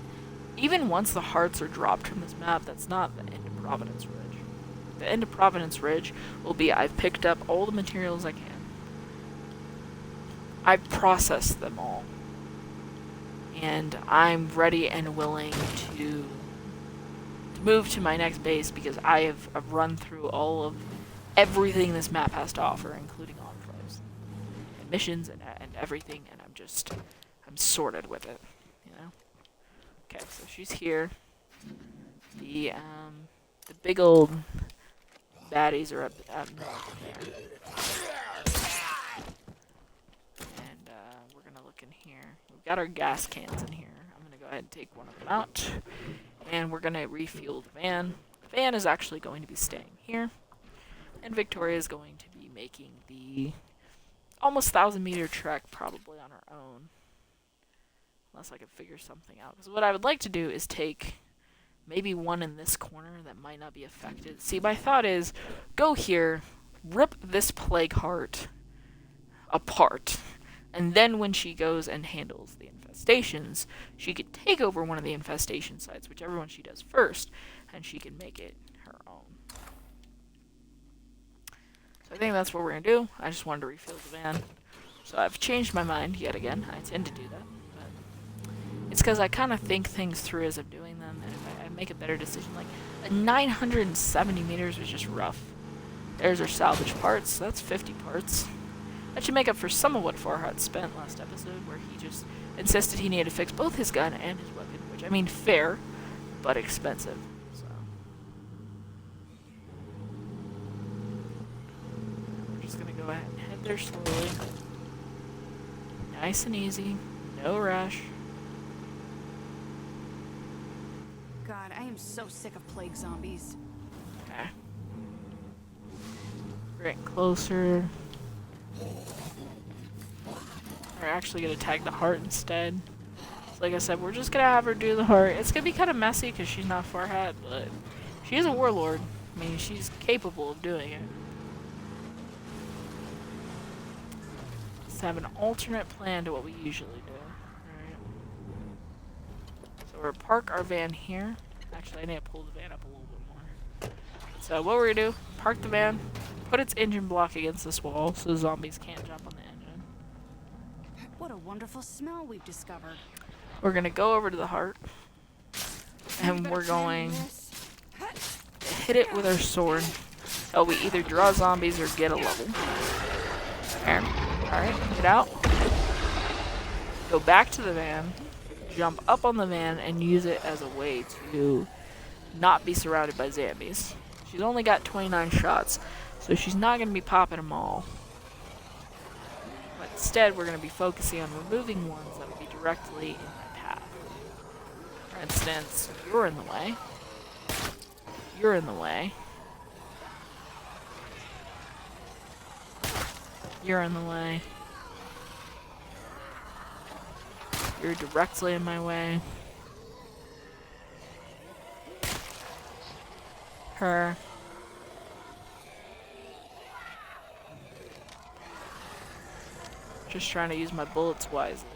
[SPEAKER 1] Even once the hearts are dropped from this map, that's not the end of Providence Ridge. The end of Providence Ridge will be I've picked up all the materials I can. I've processed them all. And I'm ready and willing to move to my next base because I've run through everything this map has to offer, including enclaves and missions and everything, and I'm sorted with it, Okay, so she's here. The big old baddies are up north here. And we're gonna look in here. We've got our gas cans in here. I'm gonna go ahead and take one of them out. And we're gonna refuel the van. The van is actually going to be staying here. And Victoria is going to be making the almost 1,000-meter trek probably on her own. Unless I could figure something out. Because what I would like to do is take maybe one in this corner that might not be affected. See, my thought is, go here, rip this plague heart apart, and then when she goes and handles the infestations, she could take over one of the infestation sites, whichever one she does first, and she can make it her own. So I think that's what we're going to do. I just wanted to refuel the van. So I've changed my mind yet again. I intend to do that. It's because I kind of think things through as I'm doing them, and if I make a better decision. Like, 970 meters was just rough. There's our salvage parts. That's 50 parts. That should make up for some of what Farhad spent last episode, where he just insisted he needed to fix both his gun and his weapon, which, I mean, fair, but expensive. So we're just going to go ahead and head there slowly. Nice and easy. No rush.
[SPEAKER 7] God, I am so sick of plague zombies.
[SPEAKER 1] Okay. We're getting closer. We're actually going to tag the heart instead. So like I said, we're just going to have her do the heart. It's going to be kind of messy because she's not Farhat, but she is a warlord. I mean, she's capable of doing it. Let's have an alternate plan to what we usually do. Alright. So we're going to park our van here. Actually, I need to pull the van up a little bit more. So what we're going to do, park the van, put its engine block against this wall so the zombies can't jump on the engine.
[SPEAKER 7] What a wonderful smell we've discovered.
[SPEAKER 1] We're going to go over to the heart, and we're going to hit it with our sword. So we either draw zombies or get a level. There. Alright, get out. Go back to the van, jump up on the van, and use it as a way to not be surrounded by zombies. She's only got 29 shots, so she's not going to be popping them all. But instead, we're going to be focusing on removing ones that will be directly in my path. For instance, you're in the way. You're in the way. You're in the way. You're directly in my way. Her. Just trying to use my bullets wisely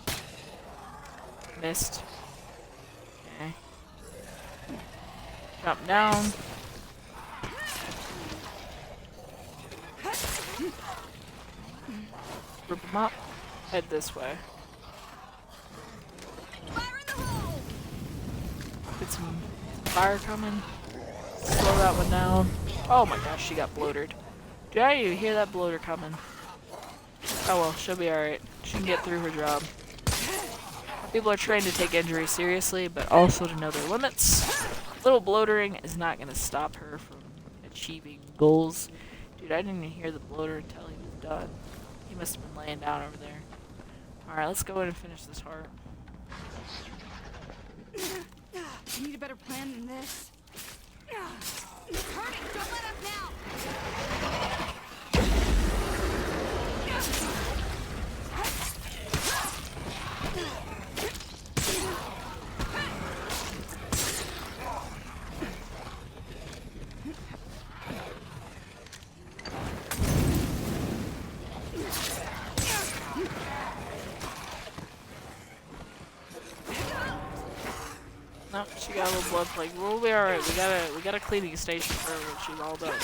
[SPEAKER 1] here. Missed. Okay. Jump down. Rip them up. Head this way. Get some fire coming. Slow that one down. Oh my gosh, she got bloated. Did I even hear that bloater coming? Oh well, she'll be alright. She can get through her job. People are trained to take injury seriously, but also to know their limits. Little bloatering is not going to stop her from achieving goals. Dude, I didn't even hear the bloater until he was done. He must have been laying down over there. Alright, let's go in and finish this heart.
[SPEAKER 7] You need a better plan than this.
[SPEAKER 4] Hurry, don't let up now.
[SPEAKER 1] No, she got a little blood plague. We'll be alright. We got a cleaning station for her when she's all done.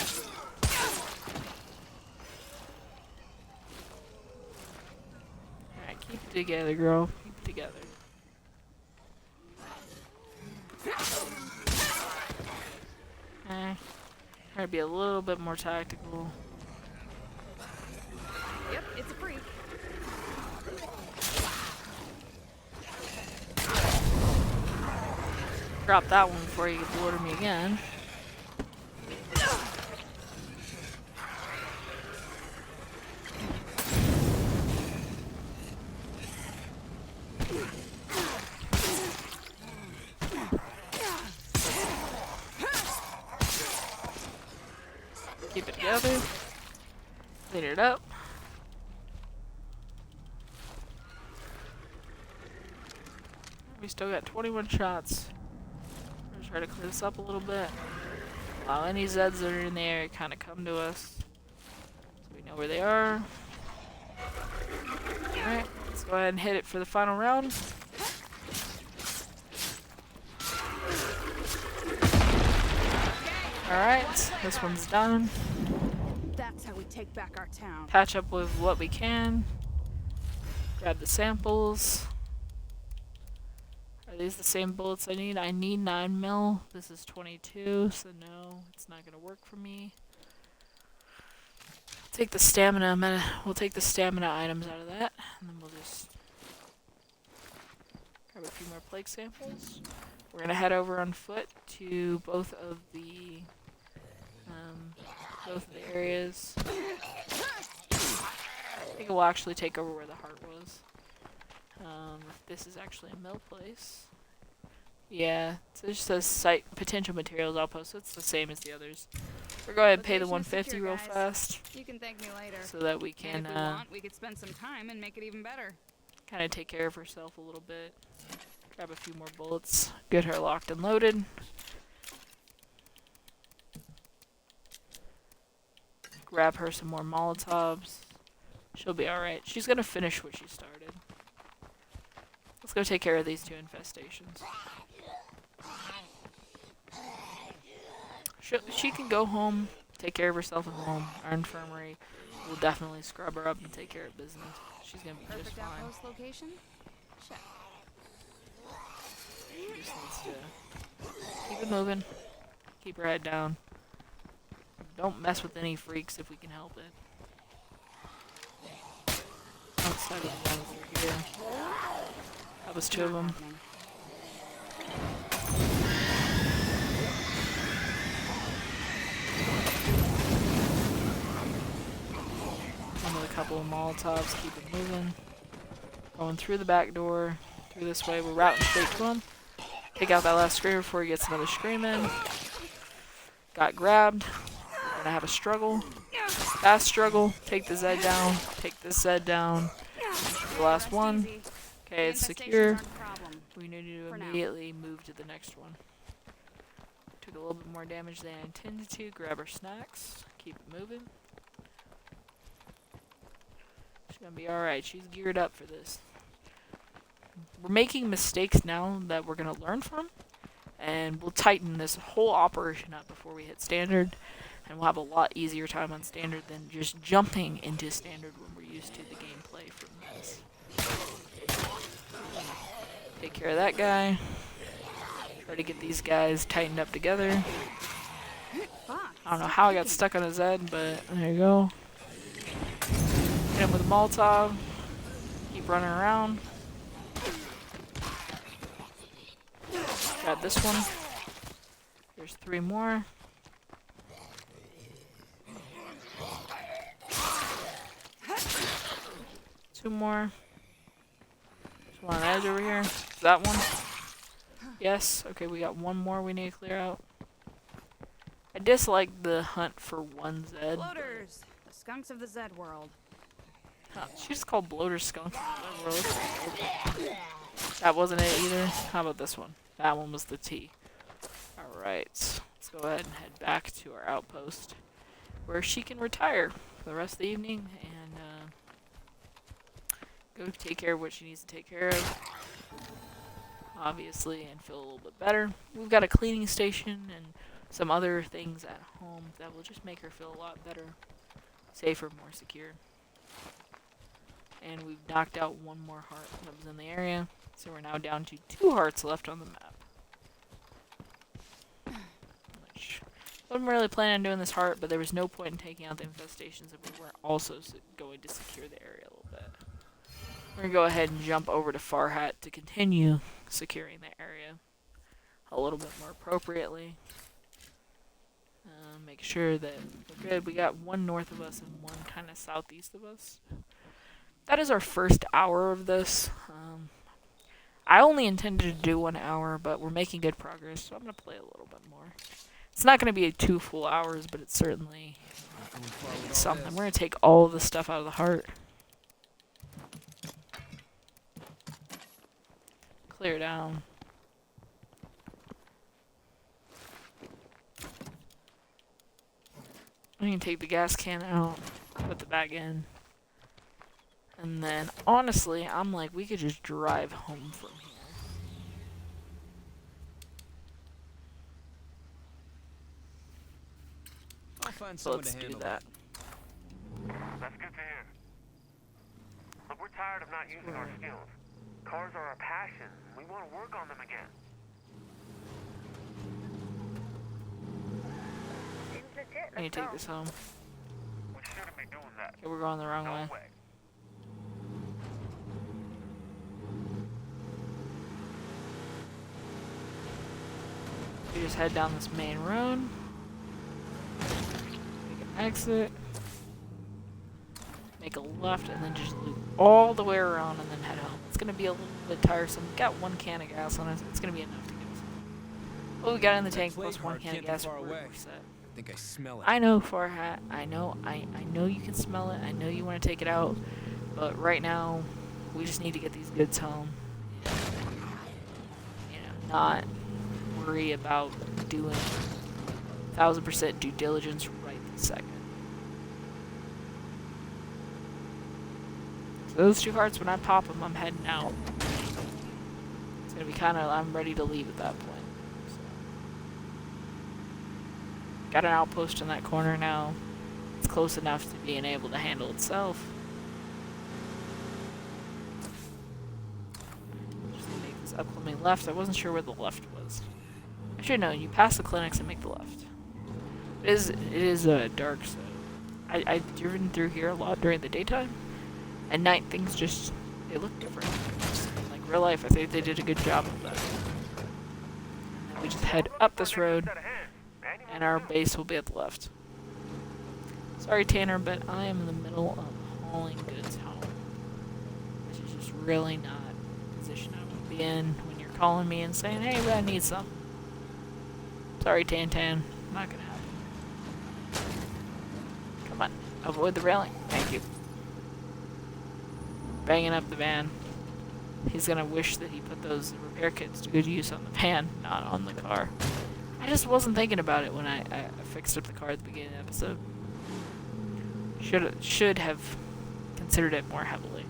[SPEAKER 1] Alright, keep it together, girl. Keep it together. Try to be a little bit more tactical.
[SPEAKER 3] Yep, it's a freak.
[SPEAKER 1] Drop that one before you border me again. Keep it together. Clean it up. We still got 21 shots. I'm gonna try to clear this up a little bit. Allow any Zeds that are in the area kind of come to us. So we know where they are. Alright, let's go ahead and hit it for the final round. Alright, this one's done.
[SPEAKER 7] That's how we take back our town.
[SPEAKER 1] Patch up with what we can. Grab the samples. Are these the same bullets I need? I need 9 mil. This is 22, so no, it's not gonna work for me. Take the stamina. We'll take the stamina items out of that, and then we'll just grab a few more plague samples. We're gonna head over on foot to both of the areas. I think we'll actually take over where the heart was. If this is actually a mill place. Yeah, so it just says site potential materials outpost, so it's the same as the others. We'll go ahead and pay the
[SPEAKER 7] Location
[SPEAKER 1] 150
[SPEAKER 7] secure,
[SPEAKER 1] real
[SPEAKER 7] guys.
[SPEAKER 1] fast
[SPEAKER 7] You can thank me later.
[SPEAKER 1] so that we
[SPEAKER 7] And
[SPEAKER 1] can
[SPEAKER 7] if we want, we could spend some time and make it even better.
[SPEAKER 1] kind of take care of herself a little bit. Grab a few more bullets, get her locked and loaded. Grab her some more Molotovs. She'll be alright. She's gonna finish what she started. Let's go take care of these 2 infestations. She can go home, take care of herself at home. Our infirmary will definitely scrub her up and take care of business. She's gonna be just
[SPEAKER 7] Perfect
[SPEAKER 1] fine.
[SPEAKER 7] outpost location? Check.
[SPEAKER 1] She just needs to keep it moving, keep her head down. Don't mess with any freaks if we can help it. Outside of the ones that are here. That was 2 of them. Another couple of Molotovs, keep it moving. Going through the back door, through this way, we're routing straight to him. Take out that last screamer before he gets another scream in. Got grabbed. We're gonna have a struggle. Fast struggle. Take the Zed down. Take this Zed down. The last one.
[SPEAKER 7] Easy.
[SPEAKER 1] Okay, it's
[SPEAKER 7] Infestations
[SPEAKER 1] secure.
[SPEAKER 7] aren't a problem.
[SPEAKER 1] We need to
[SPEAKER 7] For now.
[SPEAKER 1] immediately move to the next one. Took a little bit more damage than I intended to. Grab our snacks. Keep it moving. She's gonna be alright. She's geared up for this. We're making mistakes now that we're gonna learn from, and we'll tighten this whole operation up before we hit standard, and we'll have a lot easier time on standard than just jumping into standard when we're used to the gameplay from this. Take care of that guy. Try to get these guys tightened up together.
[SPEAKER 7] Fuck.
[SPEAKER 1] I don't know how I got stuck on his head, but there you go. Hit him with a Molotov. Keep running around. Got this one. There's 3 more. Two more. There's one on the edge over here. Is that one? Yes. Okay, we got one more we need to clear out. I dislike the hunt for one Zed.
[SPEAKER 7] Bloaters, the skunks of the Zed world.
[SPEAKER 1] She just called bloater skunk. That wasn't it either. How about this one? That one was the T. Alright, let's go ahead and head back to our outpost, where she can retire for the rest of the evening and go take care of what she needs to take care of, obviously, and feel a little bit better. We've got a cleaning station and some other things at home that will just make her feel a lot better, safer, more secure. And we've knocked out one more heart that was in the area, so we're now down to 2 hearts left on the map. Which, I wasn't really planning on doing this heart, but there was no point in taking out the infestations if we weren't also going to secure the area a little bit. We're going to go ahead and jump over to Farhat to continue securing the area. a little bit more appropriately. Make sure that we're good. We got one north of us and one kind of southeast of us. That is our first hour of this. I only intended to do 1 hour, but we're making good progress, so I'm going to play a little bit more. It's not going to be 2 full hours, but it's certainly something. We're going to take all the stuff out of the heart. Clear down. We can take the gas can out, put the bag in. And then, honestly, I'm like, we could just drive home from here.
[SPEAKER 8] I'll find
[SPEAKER 1] So
[SPEAKER 8] someone
[SPEAKER 1] let's
[SPEAKER 8] to
[SPEAKER 1] do
[SPEAKER 8] handle
[SPEAKER 1] that.
[SPEAKER 5] That's good to hear. Look, we're tired of not using our skills. Cars are our passion. We want to work on them again.
[SPEAKER 6] Seems legit.
[SPEAKER 1] I need
[SPEAKER 6] Let's
[SPEAKER 1] to take
[SPEAKER 6] go.
[SPEAKER 1] this home.
[SPEAKER 5] We shouldn't be doing that.
[SPEAKER 1] Okay, we're going the wrong
[SPEAKER 5] No
[SPEAKER 1] way.
[SPEAKER 5] way.
[SPEAKER 1] We just head down this main road. Make an exit. Make a left and then just loop all the way around and then head home. It's going to be a little bit tiresome. We got 1 can of gas on us. It's going to be enough to get us home. Oh, we got in the tank plus 1 can of gas. We're set.
[SPEAKER 8] I think I smell it.
[SPEAKER 1] I know, Farhat. I know you can smell it. I know you want to take it out. But right now, we just need to get these goods home. Not worry about doing 1000% due diligence right this second. So those 2 hearts, when I pop them, I'm heading out. It's gonna be kind of, I'm ready to leave at that point. So. Got an outpost in that corner now. It's close enough to being able to handle itself. Just gonna make this upcoming left. I wasn't sure where the left was. I should know. You pass the clinics and make the left. It is dark, so I've driven through here a lot during the daytime. At night, things just, they look different. Just like real life, I think they did a good job of that. And then we just head up this road, and our base will be at the left. Sorry, Tanner, but I am in the middle of hauling goods home. Which is just really not a position I would be in when you're calling me and saying, hey, I need some. Sorry, Tan. Not gonna happen. Come on, avoid the railing. Thank you. Banging up the van. He's gonna wish that he put those repair kits to good use on the van, not on the car. I just wasn't thinking about it when I fixed up the car at the beginning of the episode. Should have considered it more heavily.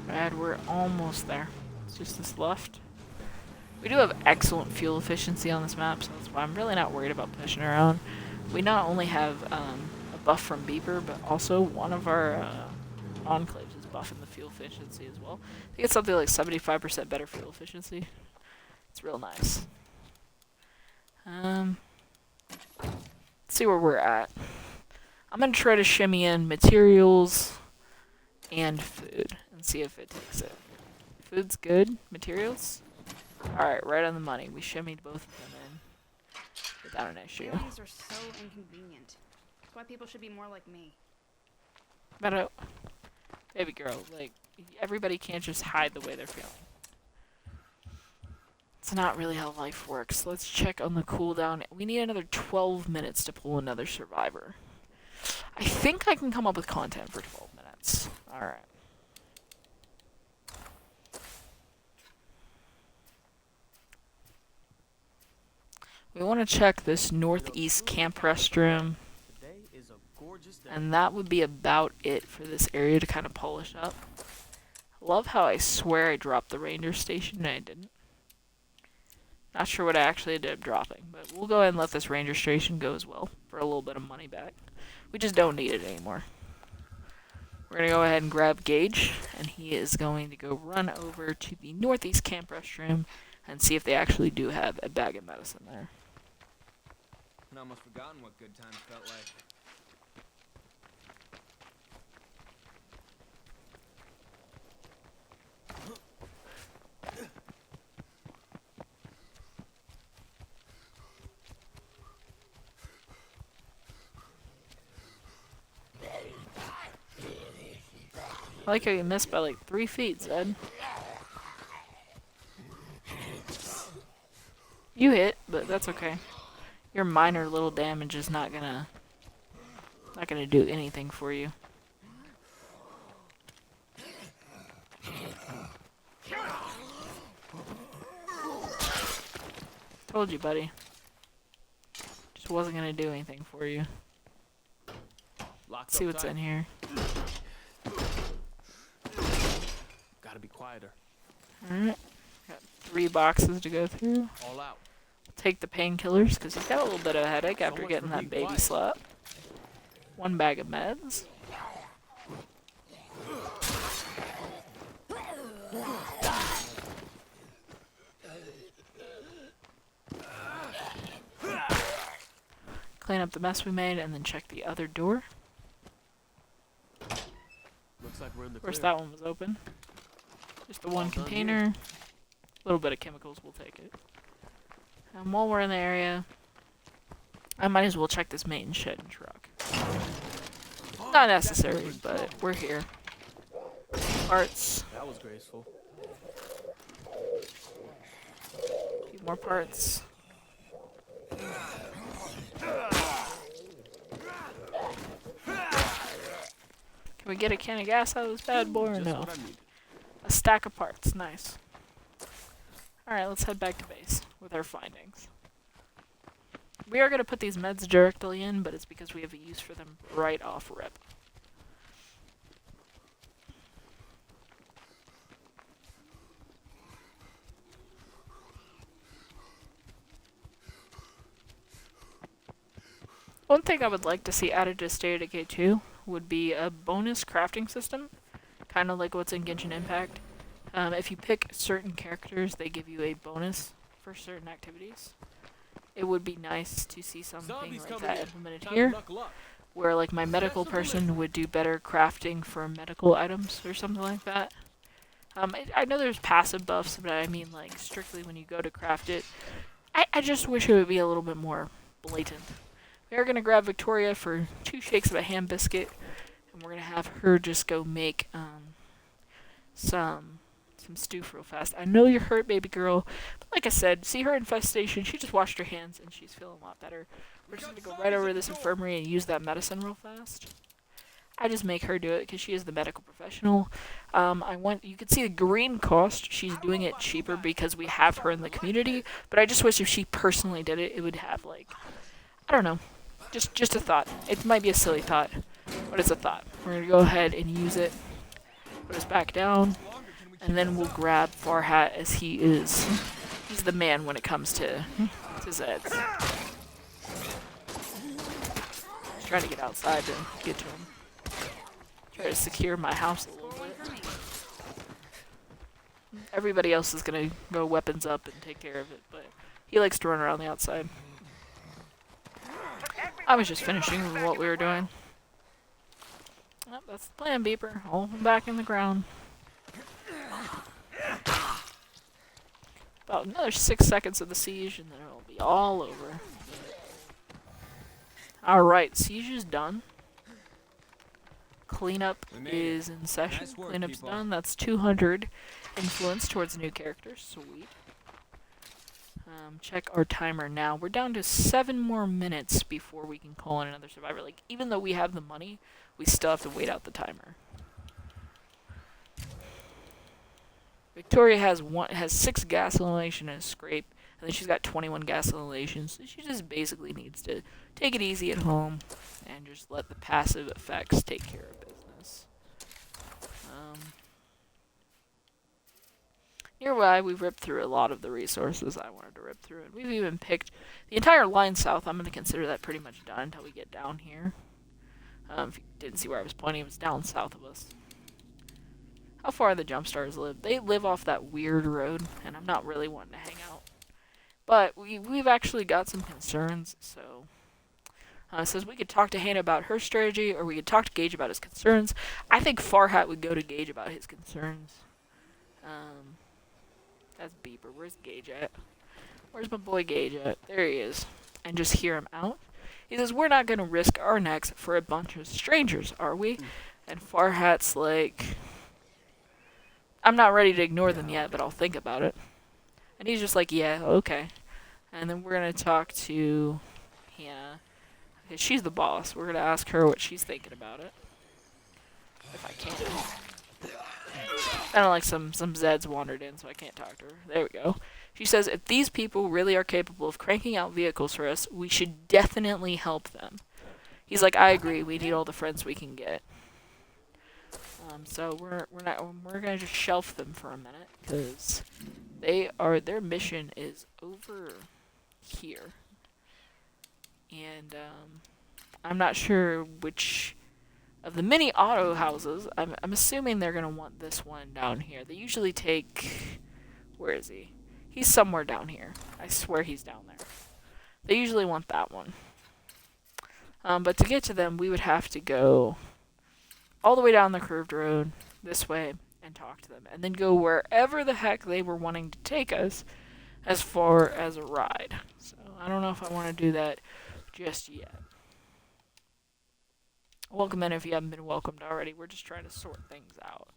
[SPEAKER 1] Brad, we're almost there. It's just this left. We do have excellent fuel efficiency on this map, so that's why I'm really not worried about pushing around. We not only have a buff from Beeper, but also one of our enclaves is buffing the fuel efficiency as well. I think it's something like 75% better fuel efficiency. It's real nice. Let's see where we're at. I'm going to try to shimmy in materials and food and see if it takes it. Food's good. Materials? Alright, right on the money. We shimmied both of them in without an issue.
[SPEAKER 7] Feelings are so inconvenient. That's why people should be more like me.
[SPEAKER 1] But, baby girl, like, everybody can't just hide the way they're feeling. It's not really how life works. Let's check on the cooldown. We need another 12 minutes to pull another survivor. I think I can come up with content for 12 minutes. Alright. We want to check this northeast camp restroom.
[SPEAKER 2] Today is a gorgeous day.
[SPEAKER 1] And that would be about it for this area to kind of polish up. Love how I swear I dropped the ranger station and I didn't. Not sure what I actually ended up dropping, but we'll go ahead and let this ranger station go as well for a little bit of money back. We just don't need it anymore. We're going to go ahead and grab Gage, and he is going to go run over to the northeast camp restroom and see if they actually do have a bag of medicine there.
[SPEAKER 8] almost forgotten what good times felt like.
[SPEAKER 1] I like how you missed by like 3 feet, Zed. You hit, but that's okay. Your minor little damage is not gonna do anything for you. Told you, buddy. Just wasn't gonna do anything for you.
[SPEAKER 2] Locked
[SPEAKER 1] See
[SPEAKER 2] up
[SPEAKER 1] what's
[SPEAKER 2] tight.
[SPEAKER 1] in here.
[SPEAKER 2] Gotta be quieter.
[SPEAKER 1] Alright. Got 3 boxes to go through.
[SPEAKER 2] All out.
[SPEAKER 1] Take the painkillers because he's got a little bit of a headache
[SPEAKER 2] So
[SPEAKER 1] after
[SPEAKER 2] much
[SPEAKER 1] getting
[SPEAKER 2] for
[SPEAKER 1] that
[SPEAKER 2] being
[SPEAKER 1] baby
[SPEAKER 2] quiet.
[SPEAKER 1] slap. 1 bag of meds. Clean up the mess we made and then check the other door.
[SPEAKER 2] Looks like we're in the
[SPEAKER 1] Of course,
[SPEAKER 2] clear.
[SPEAKER 1] that one was open. Just the one
[SPEAKER 2] All done
[SPEAKER 1] container. A little bit of chemicals, we'll take it. And while we're in the area, I might as well check this maintenance shed and truck. Not necessary, but we're here. Parts.
[SPEAKER 2] That was graceful.
[SPEAKER 1] A few more parts. Can we get a can of gas out of this bad boy or
[SPEAKER 2] Just
[SPEAKER 1] no?
[SPEAKER 2] what I needed.
[SPEAKER 1] A stack of parts, nice. Alright, let's head back to base with our findings. We are going to put these meds directly in, but it's because we have a use for them right off rip. One thing I would like to see added to State of Decay 2 would be a bonus crafting system, kind of like what's in Genshin Impact. If you pick certain characters, they give you a bonus for certain activities. It would be nice to see something
[SPEAKER 2] Zombies
[SPEAKER 1] like
[SPEAKER 2] coming
[SPEAKER 1] that
[SPEAKER 2] in.
[SPEAKER 1] implemented
[SPEAKER 2] Time to
[SPEAKER 1] here,
[SPEAKER 2] knuckle up.
[SPEAKER 1] where like my medical person would do better crafting for medical items or something like that. I know there's passive buffs, but I mean like strictly when you go to craft it. I just wish it would be a little bit more blatant. We are going to grab Victoria for 2 shakes of a ham biscuit, and we're going to have her just go make some stew real fast. I know you're hurt, baby girl, but like I said, see her infestation, she just washed her hands and she's feeling a lot better. We're just going to go right over to this infirmary and use that medicine real fast. I just make her do it because she is the medical professional. You can see the green cost. She's doing it cheaper because we have her in the community, but I just wish if she personally did it, it would have like, I don't know, just a thought. It might be a silly thought, but it's a thought. We're going to go ahead and use it. Put us back down, and then we'll grab Farhat as he's the man when it comes to Zeds. Just trying to get outside to get to him. Try to secure my house a little bit. Everybody else is gonna go weapons up and take care of it, but he likes to run around the outside. I was just finishing what we were doing. Yep, that's the plan, Beeper. Hold him back in the ground. About another 6 seconds of the siege, and then it'll be all over. Alright, siege is done. Cleanup
[SPEAKER 8] We made it.
[SPEAKER 1] is in session.
[SPEAKER 8] Nice work,
[SPEAKER 1] Cleanup's
[SPEAKER 8] people.
[SPEAKER 1] done. That's 200 influence towards new characters. Sweet. Check our timer now. We're down to 7 more minutes before we can call in another survivor. Like, even though we have the money, we still have to wait out the timer. Victoria has 6 gas elevation and a scrape, and then she's got 21 gas elevation. So she just basically needs to take it easy at home and just let the passive effects take care of business. Nearby, we've ripped through a lot of the resources I wanted to rip through, and we've even picked the entire line south. I'm going to consider that pretty much done until we get down here. If you didn't see where I was pointing, it was down south of us. How far the Jumpstars live? They live off that weird road, and I'm not really wanting to hang out. But we've actually got some concerns, so It says we could talk to Hannah about her strategy, or we could talk to Gage about his concerns. I think Farhat would go to Gage about his concerns. That's Beeper. Where's Gage at? Where's my boy Gage at? There he is. And just hear him out. He says, we're not going to risk our necks for a bunch of strangers, are we? And Farhat's like, I'm not ready to ignore them yet, but I'll think about it. And he's just like, yeah, okay. And then we're going to talk to Hannah. Okay, she's the boss. We're going to ask her what she's thinking about it. If I can. I don't like some Zeds wandered in, so I can't talk to her. There we go. She says, if these people really are capable of cranking out vehicles for us, we should definitely help them. He's like, I agree. We need all the friends we can get. So we're gonna just shelf them for a minute because their mission is over here, and I'm not sure which of the many auto houses. I'm assuming they're gonna want this one down here. They usually take. Where is he? He's somewhere down here. I swear he's down there. They usually want that one. But to get to them, we would have to go all the way down the curved road this way and talk to them. And then go wherever the heck they were wanting to take us as far as a ride. So I don't know if I want to do that just yet. Welcome in if you haven't been welcomed already. We're just trying to sort things out.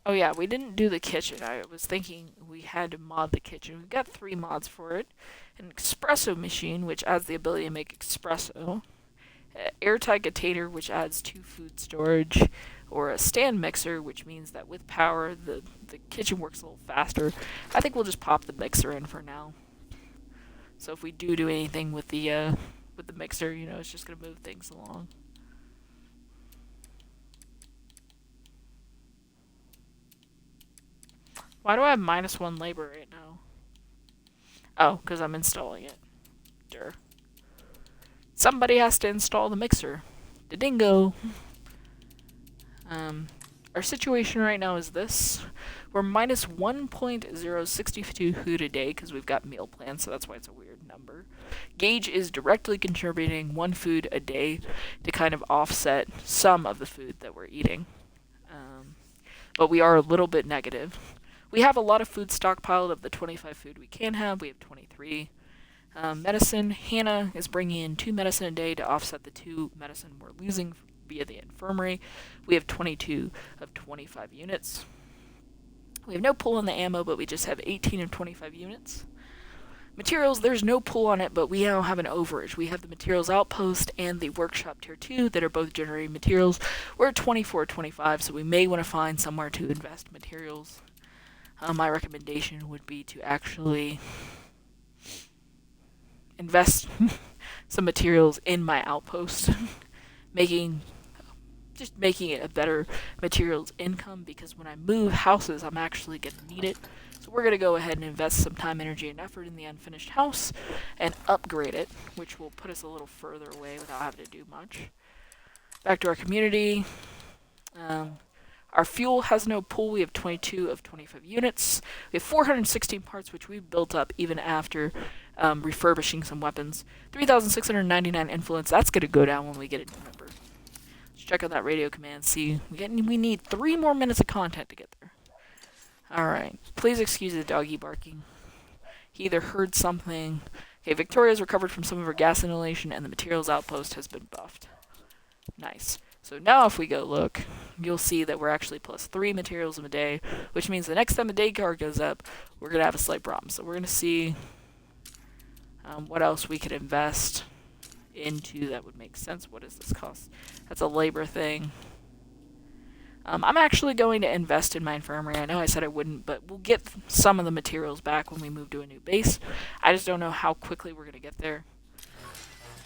[SPEAKER 1] Oh yeah, we didn't do the kitchen. I was thinking we had to mod the kitchen. We've got 3 mods for it. An espresso machine, which adds the ability to make espresso. An airtight container, which adds 2 food storage. Or a stand mixer, which means that with power, the kitchen works a little faster. I think we'll just pop the mixer in for now. So if we do anything with the mixer, you know, it's just going to move things along. Why do I have -1 labor right now? Oh, because I'm installing it. Durr. Somebody has to install the mixer. Da-dingo. Our situation right now is this. We're -1.062 food a day because we've got meal plans, so that's why it's a weird number. Gage is directly contributing 1 food a day to kind of offset some of the food that we're eating. But we are a little bit negative. We have a lot of food stockpiled of the 25 food we can have. We have 23. Medicine, Hannah is bringing in 2 medicine a day to offset the 2 medicine we're losing via the infirmary. We have 22 of 25 units. We have no pull on the ammo, but we just have 18 of 25 units. Materials, there's no pull on it, but we now have an overage. We have the materials outpost and the workshop tier 2 that are both generating materials. We're at 24 of 25, so we may want to find somewhere to invest materials. My recommendation would be to actually invest some materials in my outpost, making it a better materials income, because when I move houses, I'm actually going to need it. So we're going to go ahead and invest some time, energy, and effort in the unfinished house and upgrade it, which will put us a little further away without having to do much. Back to our community. Our fuel has no pull. We have 22 of 25 units. We have 416 parts, which we've built up even after refurbishing some weapons. 3,699 influence. That's going to go down when we get a new member. Let's check out that radio command. See, we need 3 more minutes of content to get there. Alright. Please excuse the doggy barking. He either heard something. Okay, Victoria's recovered from some of her gas inhalation, and the materials outpost has been buffed. Nice. So now if we go look, you'll see that we're actually plus 3 materials a day, which means the next time the day card goes up, we're going to have a slight problem. So we're going to see what else we could invest into that would make sense. What does this cost? That's a labor thing. I'm actually going to invest in my infirmary. I know I said I wouldn't, but we'll get some of the materials back when we move to a new base. I just don't know how quickly we're going to get there.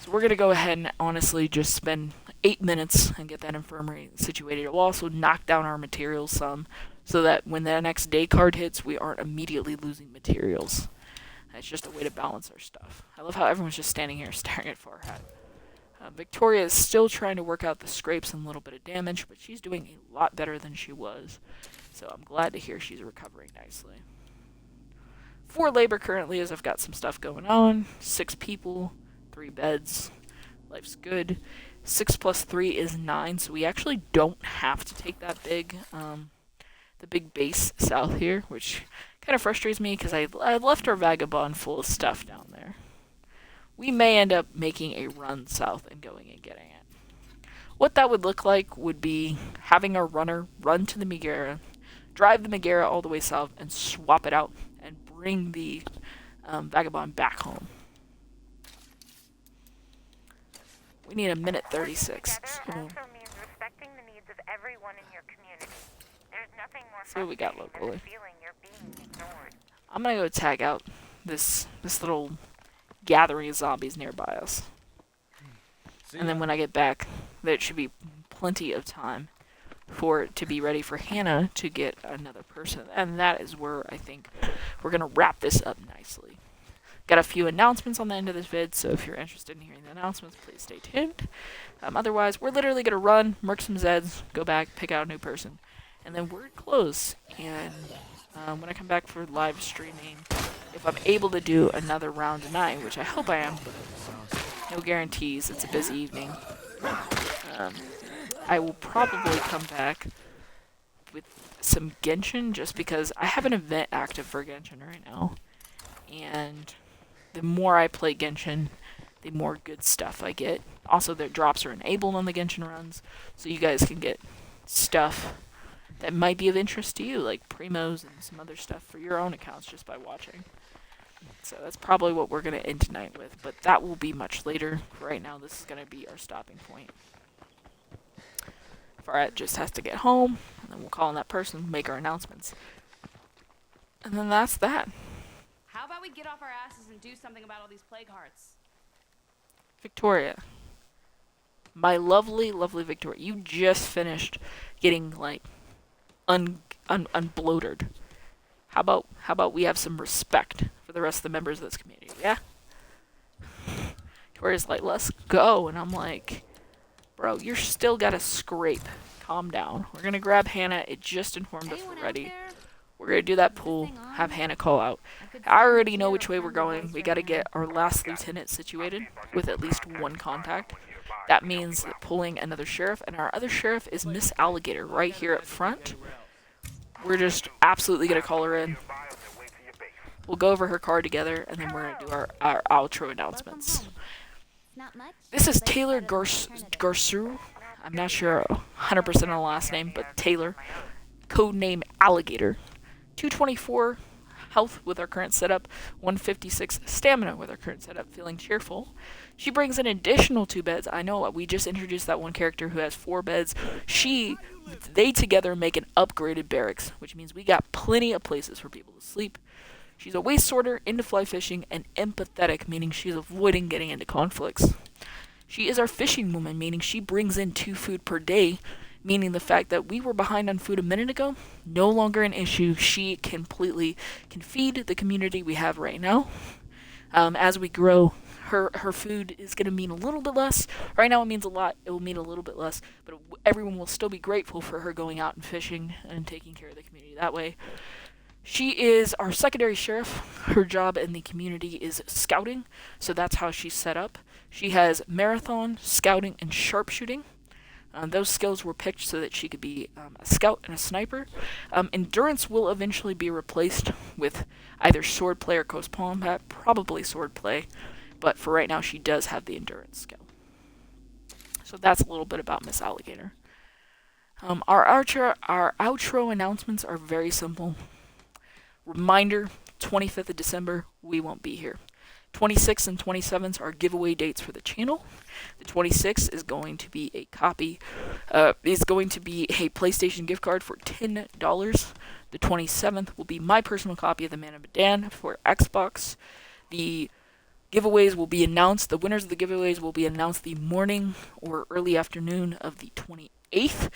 [SPEAKER 1] So we're going to go ahead and honestly just spend 8 minutes and get that infirmary situated. It will also knock down our materials some, so that when the next day card hits, we aren't immediately losing materials. It's just a way to balance our stuff. I love how everyone's just standing here staring at Farhat. Victoria is still trying to work out the scrapes and a little bit of damage, but she's doing a lot better than she was. So I'm glad to hear she's recovering nicely. For labor currently is I've got some stuff going on. 6 people, 3 beds. Life's good. 6 plus 3 is 9, so we actually don't have to take that big, the big base south here, which kind of frustrates me because I left our vagabond full of stuff down there. We may end up making a run south and going and getting it. What that would look like would be having our runner run to the Megara, drive the Megara all the way south, and swap it out and bring the vagabond back home. We need a minute 36.
[SPEAKER 6] Together
[SPEAKER 1] So,
[SPEAKER 6] also means respecting the needs of everyone in your community. There's nothing more
[SPEAKER 1] see what we got
[SPEAKER 6] frustrating than
[SPEAKER 1] locally.
[SPEAKER 6] the feeling you're being ignored.
[SPEAKER 1] I'm gonna go tag out this little gathering of zombies nearby us.
[SPEAKER 8] See
[SPEAKER 1] And then
[SPEAKER 8] ya.
[SPEAKER 1] when I get back, there should be plenty of time for it to be ready for Hannah to get another person. And that is where I think we're going to wrap this up nicely. Got a few announcements on the end of this vid, so if you're interested in hearing the announcements, please stay tuned. Otherwise, we're literally going to run, murk some Zeds, go back, pick out a new person, and then we're close. And when I come back for live streaming, if I'm able to do another round tonight, which I hope I am, but no guarantees, it's a busy evening, I will probably come back with some Genshin, just because I have an event active for Genshin right now. And the more I play Genshin, the more good stuff I get. Also, their drops are enabled on the Genshin runs, so you guys can get stuff that might be of interest to you, like primos and some other stuff for your own accounts just by watching. So that's probably what we're going to end tonight with, but that will be much later. Right now, this is going to be our stopping point. Farad just has to get home, and then we'll call on that person, make our announcements. And then that's that.
[SPEAKER 7] How about we get off our asses and do something about all these plague hearts?
[SPEAKER 1] Victoria. My lovely, lovely Victoria. You just finished getting, like, unbloatered. How about we have some respect for the rest of the members of this community, yeah? Victoria's like, let's go. And I'm like, bro, you're still gotta scrape. Calm down. We're gonna grab Hannah. It just informed us
[SPEAKER 4] Anyone
[SPEAKER 1] we're
[SPEAKER 4] out
[SPEAKER 1] ready.
[SPEAKER 4] there?
[SPEAKER 1] We're gonna do that
[SPEAKER 4] Is this
[SPEAKER 1] pool,
[SPEAKER 4] thing on?
[SPEAKER 1] have Hannah call out.
[SPEAKER 4] I could
[SPEAKER 1] I
[SPEAKER 4] send
[SPEAKER 1] already
[SPEAKER 4] you
[SPEAKER 1] know
[SPEAKER 4] a
[SPEAKER 1] which way we're
[SPEAKER 4] friendly
[SPEAKER 1] going.
[SPEAKER 4] voice
[SPEAKER 1] We
[SPEAKER 4] right
[SPEAKER 1] gotta
[SPEAKER 4] now.
[SPEAKER 1] get our last lieutenant situated with at least one contact. That means pulling another sheriff, and our other sheriff is Miss Alligator right here up front. We're just absolutely gonna call her in. We'll go over her card together, and then we're gonna do our outro announcements.
[SPEAKER 4] Welcome home. It's not much,
[SPEAKER 1] This is
[SPEAKER 4] but it's
[SPEAKER 1] Taylor
[SPEAKER 4] better than alternative.
[SPEAKER 1] Garsu. I'm not sure 100% on the last name, but Taylor. Codename Alligator. 224 health with our current setup, 156 stamina with our current setup, feeling cheerful. She brings an additional 2 beds. I know we just introduced that one character who has 4 beds. They together make an upgraded barracks, which means we got plenty of places for people to sleep. She's a waste sorter, into fly fishing, and empathetic, meaning she's avoiding getting into conflicts. She is our fishing woman, meaning she brings in 2 food per day, meaning the fact that we were behind on food a minute ago, no longer an issue. She completely can feed the community we have right now. As we grow, her food is going to mean a little bit less. Right now it means a lot. It will mean a little bit less, but everyone will still be grateful for her going out and fishing and taking care of the community that way. She is our secondary sheriff. Her job in the community is scouting, so that's how she's set up. She has marathon, scouting, and sharpshooting. Those skills were picked so that she could be a scout and a sniper. Endurance will eventually be replaced with either swordplay or close combat, probably swordplay, but for right now she does have the endurance skill. So that's a little bit about Miss Alligator. Our outro announcements are very simple. Reminder, 25th of December, we won't be here. 26th and 27th are giveaway dates for the channel. The 26th is going to be a PlayStation gift card for $10. The 27th will be my personal copy of The Man of Medan for Xbox. The giveaways will be announced, the winners of the giveaways will be announced the morning or early afternoon of the 28th.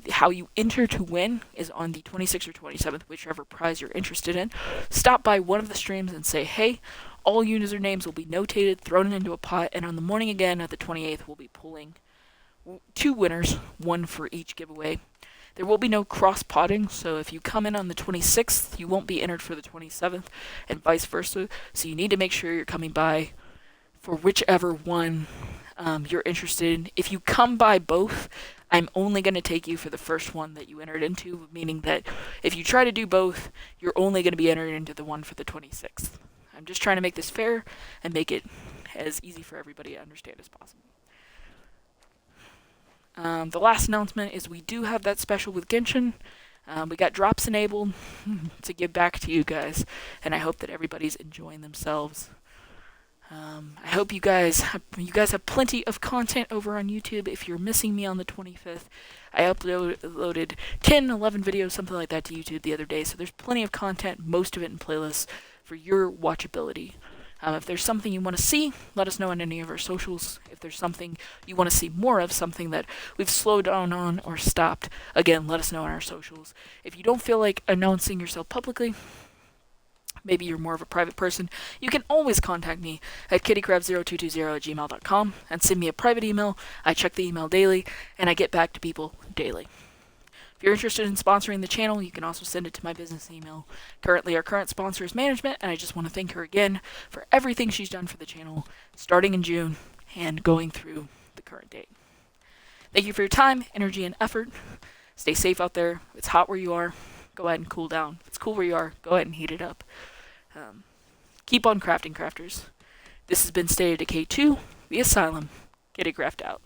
[SPEAKER 1] How you enter to win is on the 26th or 27th, whichever prize you're interested in. Stop by one of the streams and say, hey, all usernames will be notated, thrown into a pot, and on the morning again of the 28th, we'll be pulling 2 winners, 1 for each giveaway. There will be no cross-potting, so if you come in on the 26th, you won't be entered for the 27th, and vice versa. So you need to make sure you're coming by for whichever one you're interested in. If you come by both, I'm only going to take you for the first one that you entered into, meaning that if you try to do both, you're only going to be entered into the one for the 26th. I'm just trying to make this fair and make it as easy for everybody to understand as possible. The last announcement is we do have that special with Genshin. We got drops enabled to give back to you guys, and I hope that everybody's enjoying themselves. I hope you guys have plenty of content over on YouTube. If you're missing me on the 25th, I uploaded 10, 11 videos, something like that, to YouTube the other day, so there's plenty of content, most of it in playlists, for your watchability. If there's something you want to see, let us know on any of our socials. If there's something you want to see more of, something that we've slowed down on or stopped, again, let us know on our socials. If you don't feel like announcing yourself publicly, maybe you're more of a private person, you can always contact me at kittycrab0220@gmail.com and send me a private email. I check the email daily, and I get back to people daily. If you're interested in sponsoring the channel, you can also send it to my business email. Currently, our current sponsor is management, and I just want to thank her again for everything she's done for the channel, starting in June and going through the current date. Thank you for your time, energy, and effort. Stay safe out there. If it's hot where you are, go ahead and cool down. If it's cool where you are, go ahead and heat it up. Keep on crafting, crafters. This has been State of Decay 2, The Asylum. Get it graphed out.